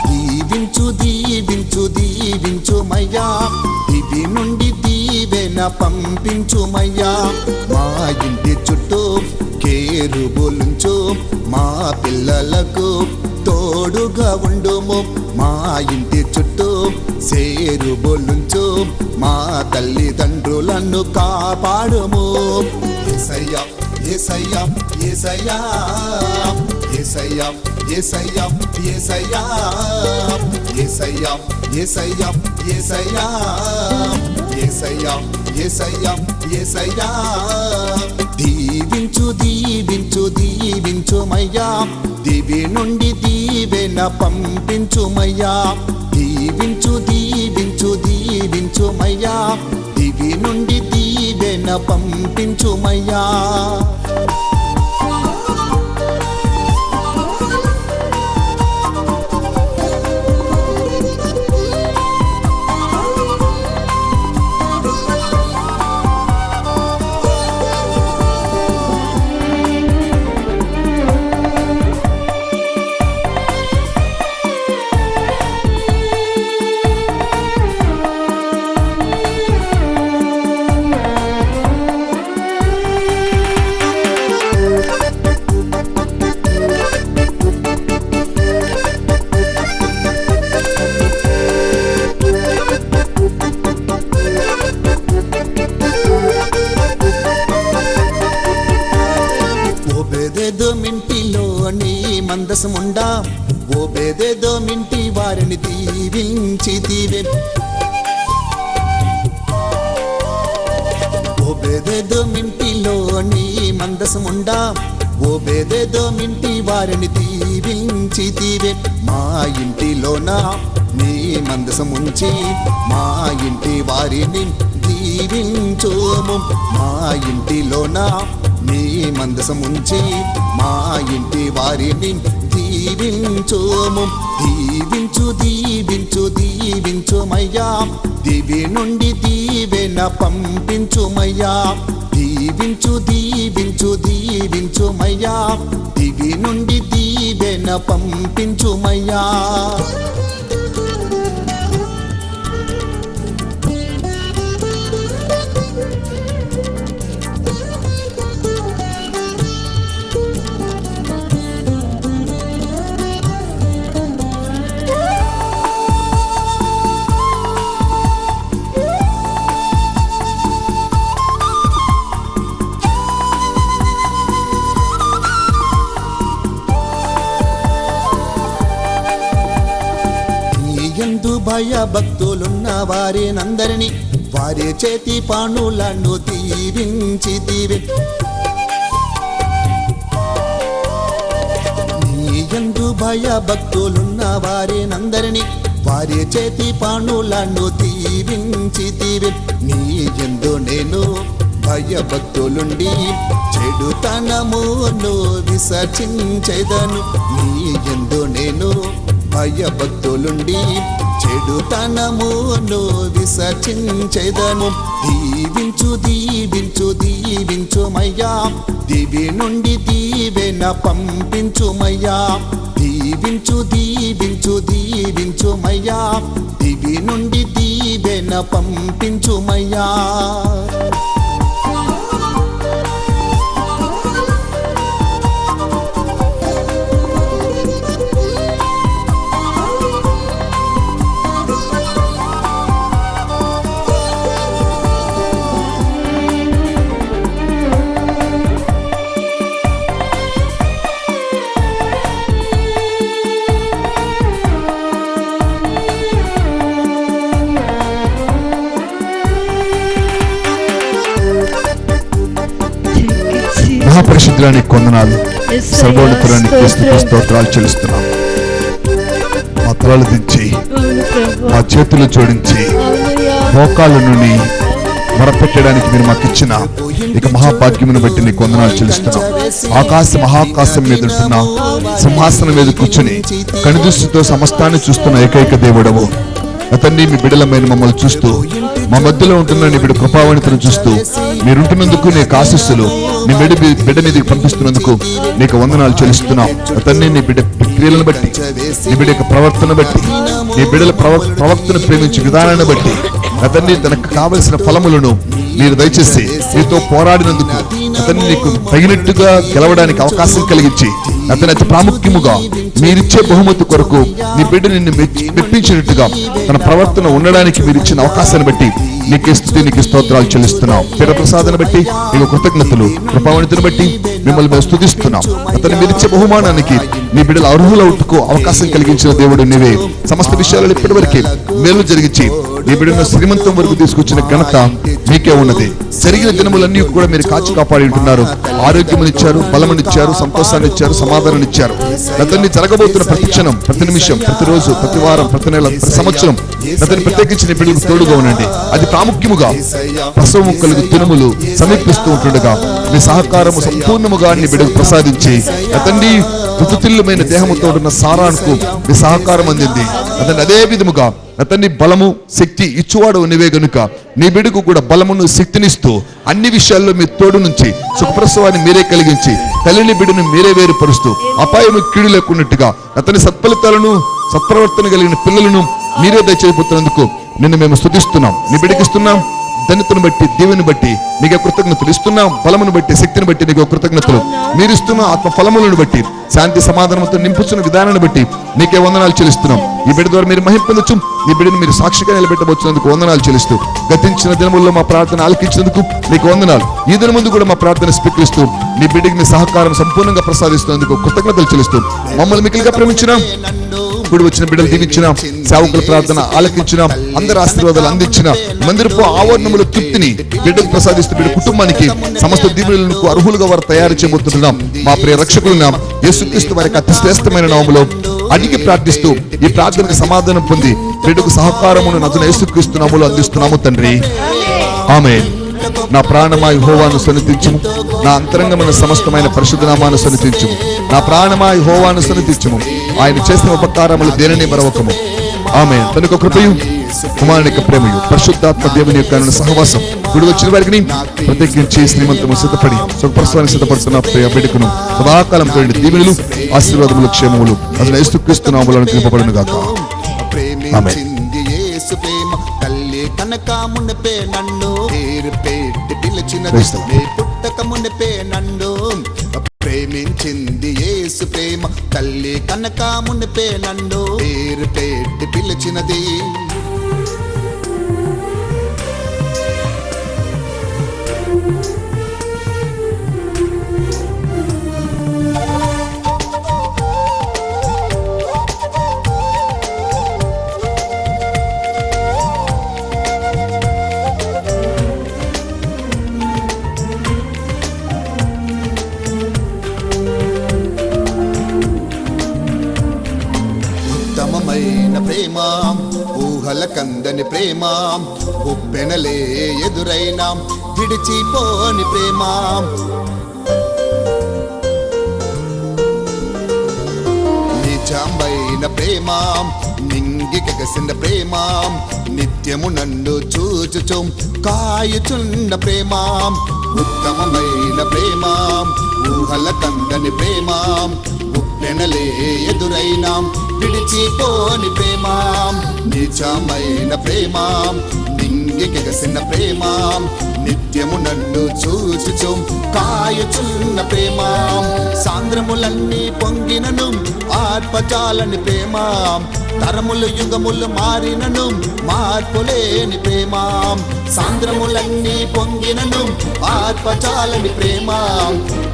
దీవించు దీవించు దీవించుమయ్యా, దివి నుండి దీవెన పంపించుమయ్యా. మా ఇంటి చుట్టూ కేరుబులుంచు, మా పిల్లలకు తోడుగా ఉండుము. మా ఇంటి చుట్టూ సేరుబులుంచు, మా తల్లిదండ్రులను కాపాడుము. యేసయ్యా యేసయ్యా యేసయ్యా యేసయ్యా యేసయ్యా యేసయ్యా యేసయ్యా యేసయ్యా యేసయ్యా యేసయ్యా యేసయ్యా యేసయ్యా. దీవించు దీవించు దీవించుమయ్యా, దివి నుండి దీవెన పంపించుమయ్యా. దీవించు దీవించు దీవించుమయ్యా, దివి నుండి దీవెన పంపించుమయ్యా. మందసముండా ఓబేదేదో మింటి వారిని దీవించితివే. ఓబేదేదో మింటిలోని మందసముండా ఓబేదేదో మింటి వారిని దీవించితివే. మా ఇంటిలోన నీ మందసముంచి మా ఇంటి వారిని దీవించుము. మా ఇంటిలోన నీ మందసముంచి మా ఇంటి వారిని దీవించుము. దీవించు దీవించు దీవించుమయ్యా, దివి నుండి దీవెన పంపించుమయ్యా. దీవించు దీవించు దీవించుమయ్యా, దివి నుండి దీవెన పంపించుమయ్యా. ఎందు భయభక్తులున్న వారినందరినీ వారి చేతి పనులను దీవించితివి. నీ యందు భయభక్తులున్న వారినందరినీ వారి చేతి పనులను దీవించితివి. నీ యందు నేను భయభక్తులుండి చెడుతనమును విసర్జించెదను. నీ యందు నేను భయభక్తులుండి చెడుతనమును విసర్జించెదను. దీవించు దీవించు దీవించుమయ్యా, దివి నుండి దీవెన పంపించుమయ్యా. దీవించు దీవించు దీవించుమయ్యా, దివి నుండి దీవెన పంపించుమయ్యా. మహాపరిశుద్ధానికి వందనాలు, సర్వోన్నతురానికి స్తోత్రాలు చెల్లిస్తున్నాం. మా తలలు దించి మా చేతులు జోడించి మోకాళ్ళ నుండి మొరపెట్టడానికి మీరు మాకు ఇచ్చిన ఇక మహాభాగ్యమును బట్టి నీకు వందనాలు చెల్లిస్తున్నాం. మహాకాశం మీద ఉంటున్నా, సింహాసనం మీద కూర్చుని కనుదృష్టితో సమస్తాన్ని చూస్తున్న ఏకైక దేవుడవు. అతన్ని మీ బిడ్డలమైన మమ్మల్ని చూస్తూ, మా మధ్యలో ఉంటున్న నీ బిడ్డ కృపావనితను చూస్తూ, మీరుంటున్నందుకు నీకు ఆశీస్సులు నీ బిడ్డ మీదకి పంపిస్తున్నందుకు నీకు వందనాలు చెల్లిస్తున్నాం. అతన్ని నీ బిడ్డ క్రియలను బట్టి, నీ బిడ్డ యొక్క ప్రవర్తన బట్టి, నీ బిడ్డల ప్రవక్తను ప్రేమించే విధానాన్ని బట్టి అతన్ని తనకు కావలసిన ఫలములను మీరు దయచేసి నీతో పోరాడినందుకు అతన్ని నీకు తగినట్టుగా గెలవడానికి అవకాశం కలిగించి అతని అతి ప్రాముఖ్యముగా మీరిచ్చే బహుమతి కొరకు నీ బిడ్డ నిన్ను మెప్పించినట్టుగా తన ప్రవర్తన ఉండడానికి మీరు ఇచ్చిన అవకాశాన్ని బట్టి నీకే స్తుతి, నీకు స్తోత్రాలు చెల్లిస్తున్నాం. పేద ప్రసాదాన్ని బట్టి నీకు కృతజ్ఞతలు, కృపావనితిని బట్టి మిమ్మల్ని మేము స్తుతిస్తున్నాం. అతని మీరిచ్చే బహుమానానికి నీ బిడ్డల అర్హులవుటకు అవకాశం కలిగించిన దేవుడు నీవే. సమస్త విషయాలను ఇప్పటి వరకే మేలు జరిగించి నీ బిడ్డను శ్రీమంతం వరకు తీసుకొచ్చిన ఘనత మీకే ఉన్నది. జరిగిన దినములన్నీ కూడా మీరు కాచి కాపాడి ఉంటున్నారు. ఆరోగ్యమునిచ్చారు, బలమునిచ్చారు, సంతోషాన్ని ఇచ్చారు, సమాధానం ఇచ్చారు. అతన్ని జరగబోతున్న ప్రతి క్షణం, ప్రతి నిమిషం, ప్రతిరోజు, ప్రతి వారం, ప్రతి నెల, ప్రతి సంవత్సరం అతన్ని ప్రత్యేకించిన బిడ్డలకు తోడుగా ఉండండి. అది ప్రాముఖ్యముగా ప్రసవం కలుగు దినములు సమీపిస్తూ ఉంటుండగా మీ సహకారము సంపూర్ణముగా నీ బిడ్డకు ప్రసాదించి అతన్ని ఋతుతిల్యమైన దేహముతో ఉన్న సారానికి మీ సహకారం అందింది. అతన్ని అదే విధముగా అతన్ని బలము, శక్తి ఇచ్చువాడు నీవే గనుక నీ బిడ్డకు కూడా బలమును, శక్తినిస్తూ అన్ని విషయాల్లో మీ తోడు నుంచి సుఖప్రసవాన్ని మీరే కలిగించి తల్లిని బిడ్డను మీరే వేరుపరుస్తూ అపాయము కీడు లేకున్నట్టుగా అతని సత్ఫలితాలను, సత్ప్రవర్తన కలిగిన పిల్లలను మీరే దయచేయబోతున్నందుకు నిన్ను మేము స్తుతిస్తున్నాం. నీ బిడ్డకిస్తున్నాం ధన్యతను బట్టి, దీవెని బట్టి నీకు కృతజ్ఞతలు ఇస్తున్నాం. బలమును బట్టి, శక్తిని బట్టి నీకు కృతజ్ఞతలు. మీరు ఇస్తున్న ఆత్మ ఫలములను బట్టి, శాంతి సమాధానంతో నింపుతున్న విధానాన్ని బట్టి నీకే వందనాలు చెల్లిస్తున్నాం. ఈ బిడ్డ ద్వారా మీరు మహిమ పొందొచ్చు. ఈ బిడ్డను మీరు సాక్షిగా నిలబెట్టబోతున్నందుకు వందనాలు చెల్లిస్తూ, గతించిన దినముల్లో మా ప్రార్థన ఆలకించినందుకు నీకు వందనాలు. ఈ దిన ముందు కూడా మా ప్రార్థన స్వీకరిస్తూ నీ బిడ్డకి మీ సహకారం సంపూర్ణంగా ప్రసాదిస్తున్నందుకు కృతజ్ఞతలు చెల్లిస్తూ మమ్మల్ని మిక్కిలిగా ప్రేమించినాం. కూడి వచ్చిన బిడ్డలు దీవించిన, సేవకుల ప్రార్థన ఆలకించిన, అందరి ఆశీర్వాదాలు అందించిన, మందిరపు ఆవరణముల తృప్తిని బిడ్డకు ప్రసాదిస్తూ బిడ్డ కుటుంబానికి సమస్త దీవెనలకు అర్హులుగా వారు తయారు చేయబోతున్నాం. మా ప్రియ రక్షకులు యేసుక్రీస్తు వారికి అతి శ్రేష్టమైన నామములో అడిగి ప్రార్థిస్తూ ఈ ప్రార్థనకు సమాధానం పొంది బిడ్డకు సహకారమును నదున యేసుక్రీస్తు నామములో అందిస్తున్నాము తండ్రి. ఆమేన్. నా ప్రాణమా యెహోవాను సన్నిధించుము, నా అంతరంగమైన సమస్తమైన పరిశుద్ధ నామాను సన్నిధించుము. నా ప్రాణమా యెహోవాను సన్నిధించుము, ఆయన చేసిన ఉపకారములు దేనిని మరవకము. ఆమేన్. తనకు కృపయు కుమారుని యొక్క ప్రేమయు పరిశుద్ధాత్మ దేవుని యొక్క సహవాసం గుడి వచ్చిన వారికి ప్రత్యేకించి శ్రీమంతము సిద్ధపడి సుఖప్రసవాన్ని సిద్ధపడుతున్న ప్రియ బిడ్డకును సదాకాలం తోడి దీవెనలు ఆశీర్వాదములు క్షేమములు అసలు యేసుక్రీస్తు నామములో కృపబడును గాక. ప్రేమించింది యేసు ప్రేమ తల్లి కనక మునిపే నన్ను పేరు పెట్టి పిలిచినది నే పుట్టక మునిపే నన్ను ప్రేమించింది యేసు ప్రేమ తల్లి కనక మునిపే నన్ను పేరు పెట్టి పిలిచినది. ఉత్తమమైన ప్రేమ ఊహల కందని ప్రేమ ఉప్పెనలే ఎదురైన విడిచిపోని ప్రేమ నిజమైన ప్రేమ నింగి కగసిన ప్రేమ నిత్యము నన్ను చూచుచు కాయుచున్న ప్రేమ ఉత్తమమైన ప్రేమ ఊహల కందని ప్రేమ ఉప్పెనలే ఎదురైనా విడిచిపోని ప్రేమ నిజమైన ప్రేమ నింగి కగసిన ప్రేమ నిత్యము నన్ను చూచుచు కాయుచున్న ప్రేమ సాంద్రములన్నీ పొంగినను ఆర్పచాలని ప్రేమ తరములు యుగములు మారినను మార్పులేని ప్రేమ సాంద్రములన్నీ పొంగినను ఆర్పచాలని ప్రేమ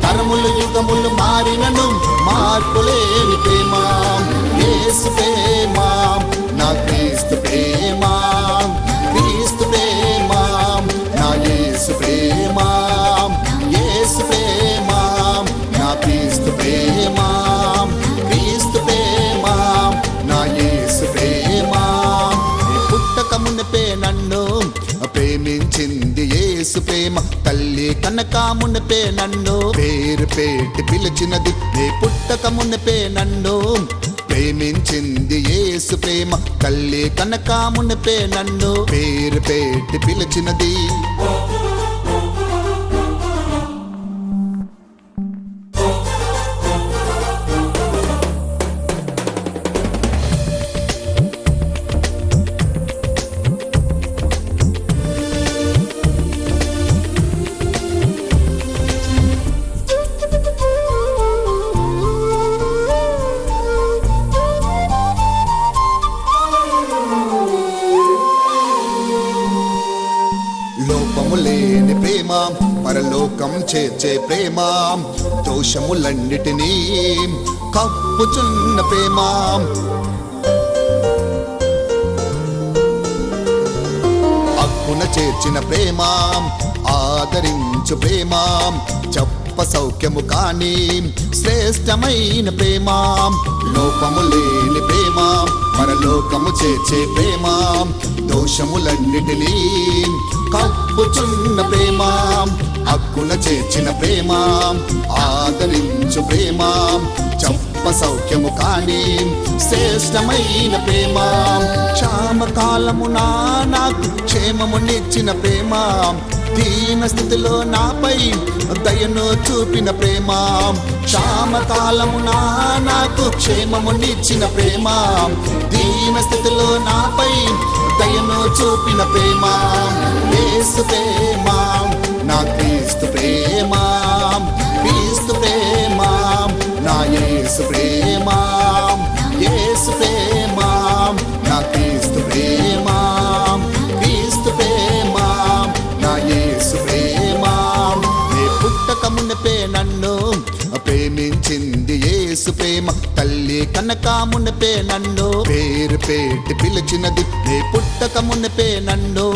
తరములు యుగములు మారినను మార్పులేని ప్రేమ యేసు ప్రేమ నా క్రీస్తు ప్రేమ క్రీస్తు ప్రేమ నా యేసు ప్రేమ యేసు ప్రేమ నా క్రీస్తు ప్రేమ క్రీస్తు ప్రేమ నా యేసు ప్రేమ పుట్టక మునిపే నన్ను ప్రేమించింది యేసు ప్రేమ తల్లి కనక మునిపే నన్ను పేరు పెట్టి పిలిచినది నే పుట్టక మునిపే నన్ను ప్రేమించింది యేసు ప్రేమ తల్లి కనక మునిపే నన్ను పేరు పెట్టి పిలిచినది. లోపము లేని ప్రేమ పరలోకం చేర్చే ప్రేమ దోషములన్నిటినీ కప్పుచున్న ప్రేమ హక్కున చేర్చిన ప్రేమ ఆదరించు ప్రేమ చెప్ప సౌఖ్యము కాని శ్రేష్టమైన ప్రేమ లోపము లేని ప్రేమ పరలోకము చేర్చే ప్రేమ దోషములన్నిటినీ కప్పుచున్న ప్రేమ హక్కున చేర్చిన ప్రేమ ఆదరించు ప్రేమ చెప్ప సౌఖ్యము కాని శ్రేష్టమైన ప్రేమ క్షామకాలమున నాకు క్షేమమునిచ్చిన ప్రేమ దీన స్థితిలో నాపై దయను చూపిన ప్రేమ క్షామకాలమున నాకు క్షేమమునిచ్చిన ప్రేమ దీన స్థితిలో నాపై దయను చూపిన ప్రేమ యేసు ప్రేమ నా క్రీస్తు ప్రేమ క్రీస్తు ప్రేమ నా యేసు ప్రేమ యేసు ప్రేమ నా క్రీస్తు ప్రేమ క్రీస్తు ప్రేమ నా యేసు ప్రేమ నే పుట్టక మునిపే నన్ను ప్రేమించింది యేసు ప్రేమ తల్లి కనక మునిపే నన్ను పేరు పెట్టి పిలిచినది నే పుట్టక మునిపే నన్ను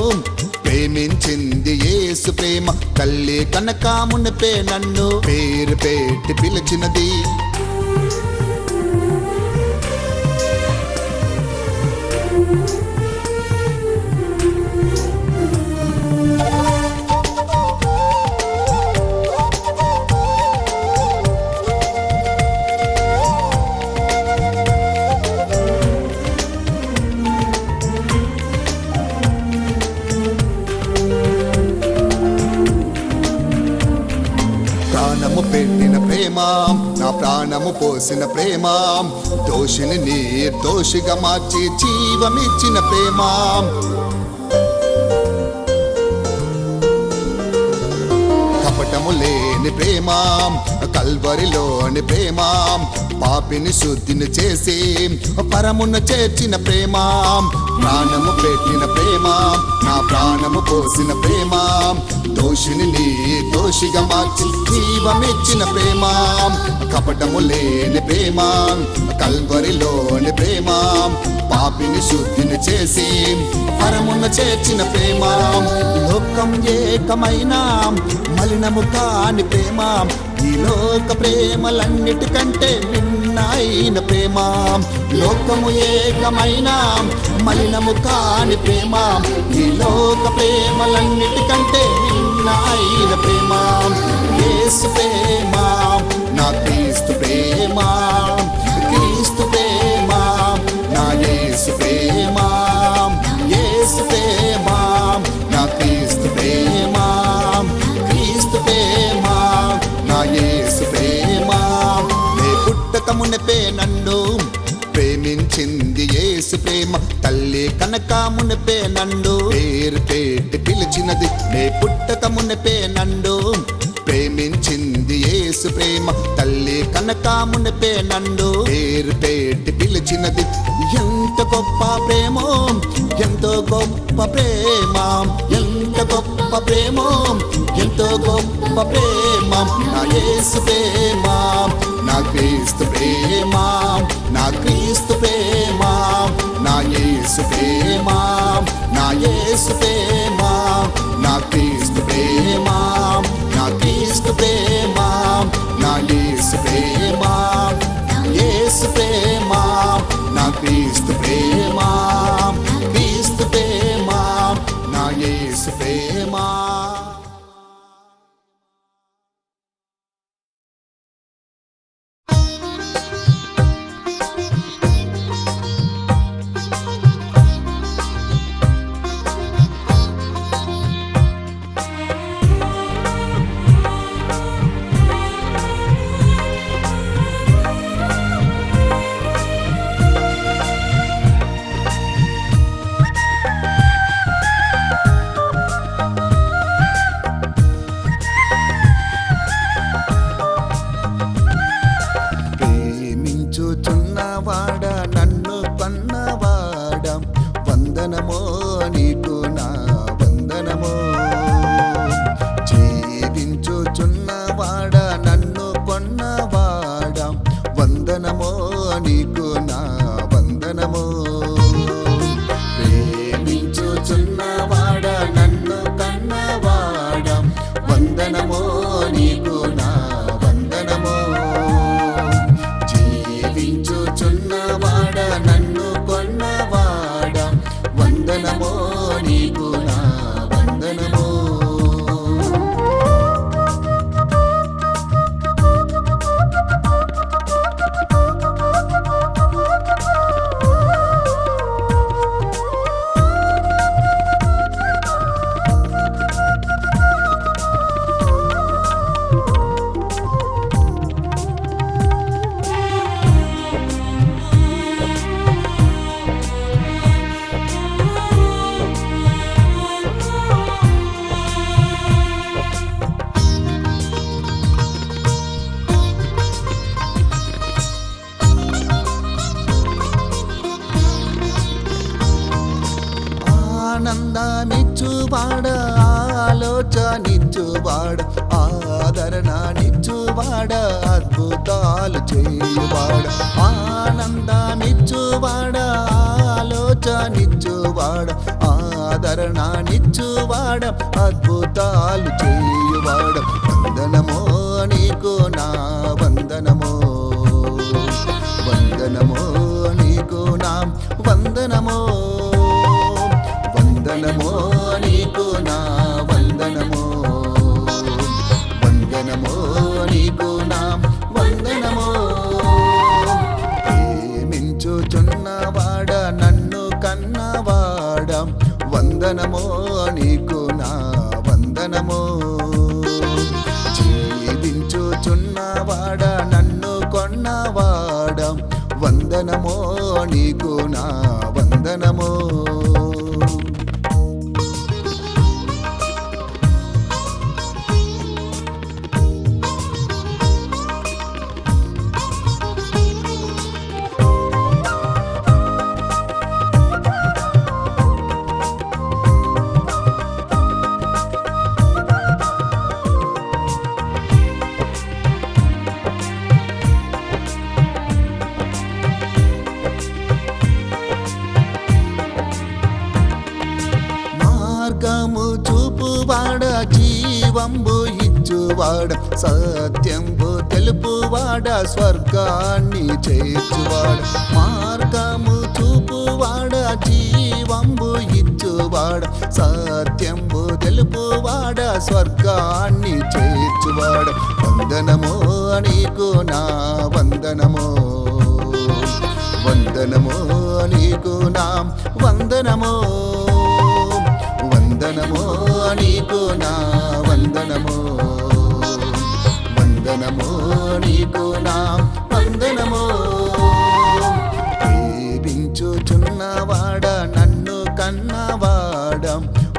ప్రేమించింది యేసు ప్రేమ తల్లి కనక మునిపే నన్ను పేరు పెట్టి పిలిచినది. ప్రాణము పెట్టిన ప్రేమ, నా ప్రాణము పోసిన ప్రేమ, దోషిని నిర్దోషిగా మార్చి జీవమిచ్చిన ప్రేమ. కపటము లేని ప్రేమ, కల్వరిలోని ప్రేమ, పాపిని శుద్ధిని చేసి పరమును చేర్చిన ప్రేమ. ప్రాణము పెట్టిన ప్రేమ, నా ప్రాణము పోసిన ప్రేమ, దోషిని నిర్దోషిగా మార్చి జీవమిచ్చిన ప్రేమ. కపటము లేని ప్రేమ, కల్వరిలోని ప్రేమ, పాపిని శుద్ధిని చేసి పరమును చేర్చిన ప్రేమ. లోకం ఏకమైన మలినము కాని ప్రేమ, ఈ లోక ప్రేమలన్నిటికంటే భిన్నమైన ప్రేమ. లోకము ఏకమైన మలినము కాని ప్రేమ, ఈ లోక ప్రేమలన్నిటికంటే భిన్నమైన ప్రేమ. యేసు ప్రేమ, నా క్రీస్తు ప్రేమ, క్రీస్తు ప్రేమ, నా యేసు ప్రేమ, యేసు ప్రేమ, నా క్రీస్తు ప్రేమ, క్రీస్తు ప్రేమ, నా యేసు ప్రేమ. నే పుట్టక మునిపే నన్ను ప్రేమించింది యేసు ప్రేమ, తల్లి కనక మునిపే నన్ను పేరు పెట్టి పిలిచినది. నే పుట్టక మునిపే నన్ను ప్రేమించింది యేసు ప్రేమ, తల్లి కనక మునిపే నన్ను పేరు పెట్టి పిలిచినది. ఎంత గొప్ప ప్రేమ, ఎంతో గొప్ప ప్రేమ, ఎంత గొప్ప ప్రేమ, ఎంతో గొప్ప ప్రేమ. నా యేసు ప్రేమ, నా క్రీస్తు ప్రేమ, నా క్రీస్తు ప్రేమ, నా యేసు ప్రేమ, నా యేసు ప్రేమ, నా క్రీస్తు ప్రేమ, నా క్రీస్తు ప్రేమ, నా యేసు ప్రేమ, యేసు ప్రేమ, నా క్రీస్తు ప్రేమ, క్రీస్తు ప్రేమ, నా యేసు ప్రేమ. ప్రేమించుచున్నవాడ, నన్ను కన్నవాడ, వందనమో నీకు నా వందనమో. జీవించుచున్నవాడ, నన్ను కొన్నవాడ, వందనమో నీకు నా వందనమో. ప్రేమించుచున్నవాడ, నన్ను కన్నవాడ, వందనమో నీకు నా వందనమో. జీవించుచున్నవాడ, నన్ను కొన్నవాడ, వందనమో నీకు నా వందనమో. ఆనందాన్నిచ్చువాడ, ఆలోచనిచ్చువాడ, ఆదరణనిచ్చువాడ, అద్భుతాలు చేయువాడ. ఆనందాన్నిచ్చువాడ, ఆలోచనిచ్చువాడ, ఆదరణనిచ్చువాడ, అద్భుతాలు చేయువాడ. వందనమో నీకు నా వందనమో, వందనమో నీకు నా వందనమో. జీవంబు ఇచ్చువాడ సత్యంబు తెలుపువాడ స్వర్గాన్ని చేర్చువాడ మార్గము చూపువాడ జీవంబు ఇచ్చువాడ సత్యంబు తెలుపువాడ స్వర్గాన్ని చేర్చువాడ వందనమో నీకు నా వందనమో వందనమో నీకు నా వందనమో వందనమో నీకు నా వందనమో వందనమో నీకు నా వందనమో ప్రేమించుచున్నవాడ నన్ను కన్నవాడ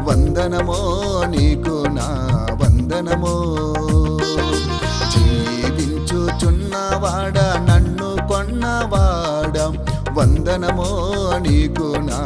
వందనమో నీకు నా వందనమో జీవించుచున్నవాడ నన్ను కొన్నవాడ వందనమో నీకు నా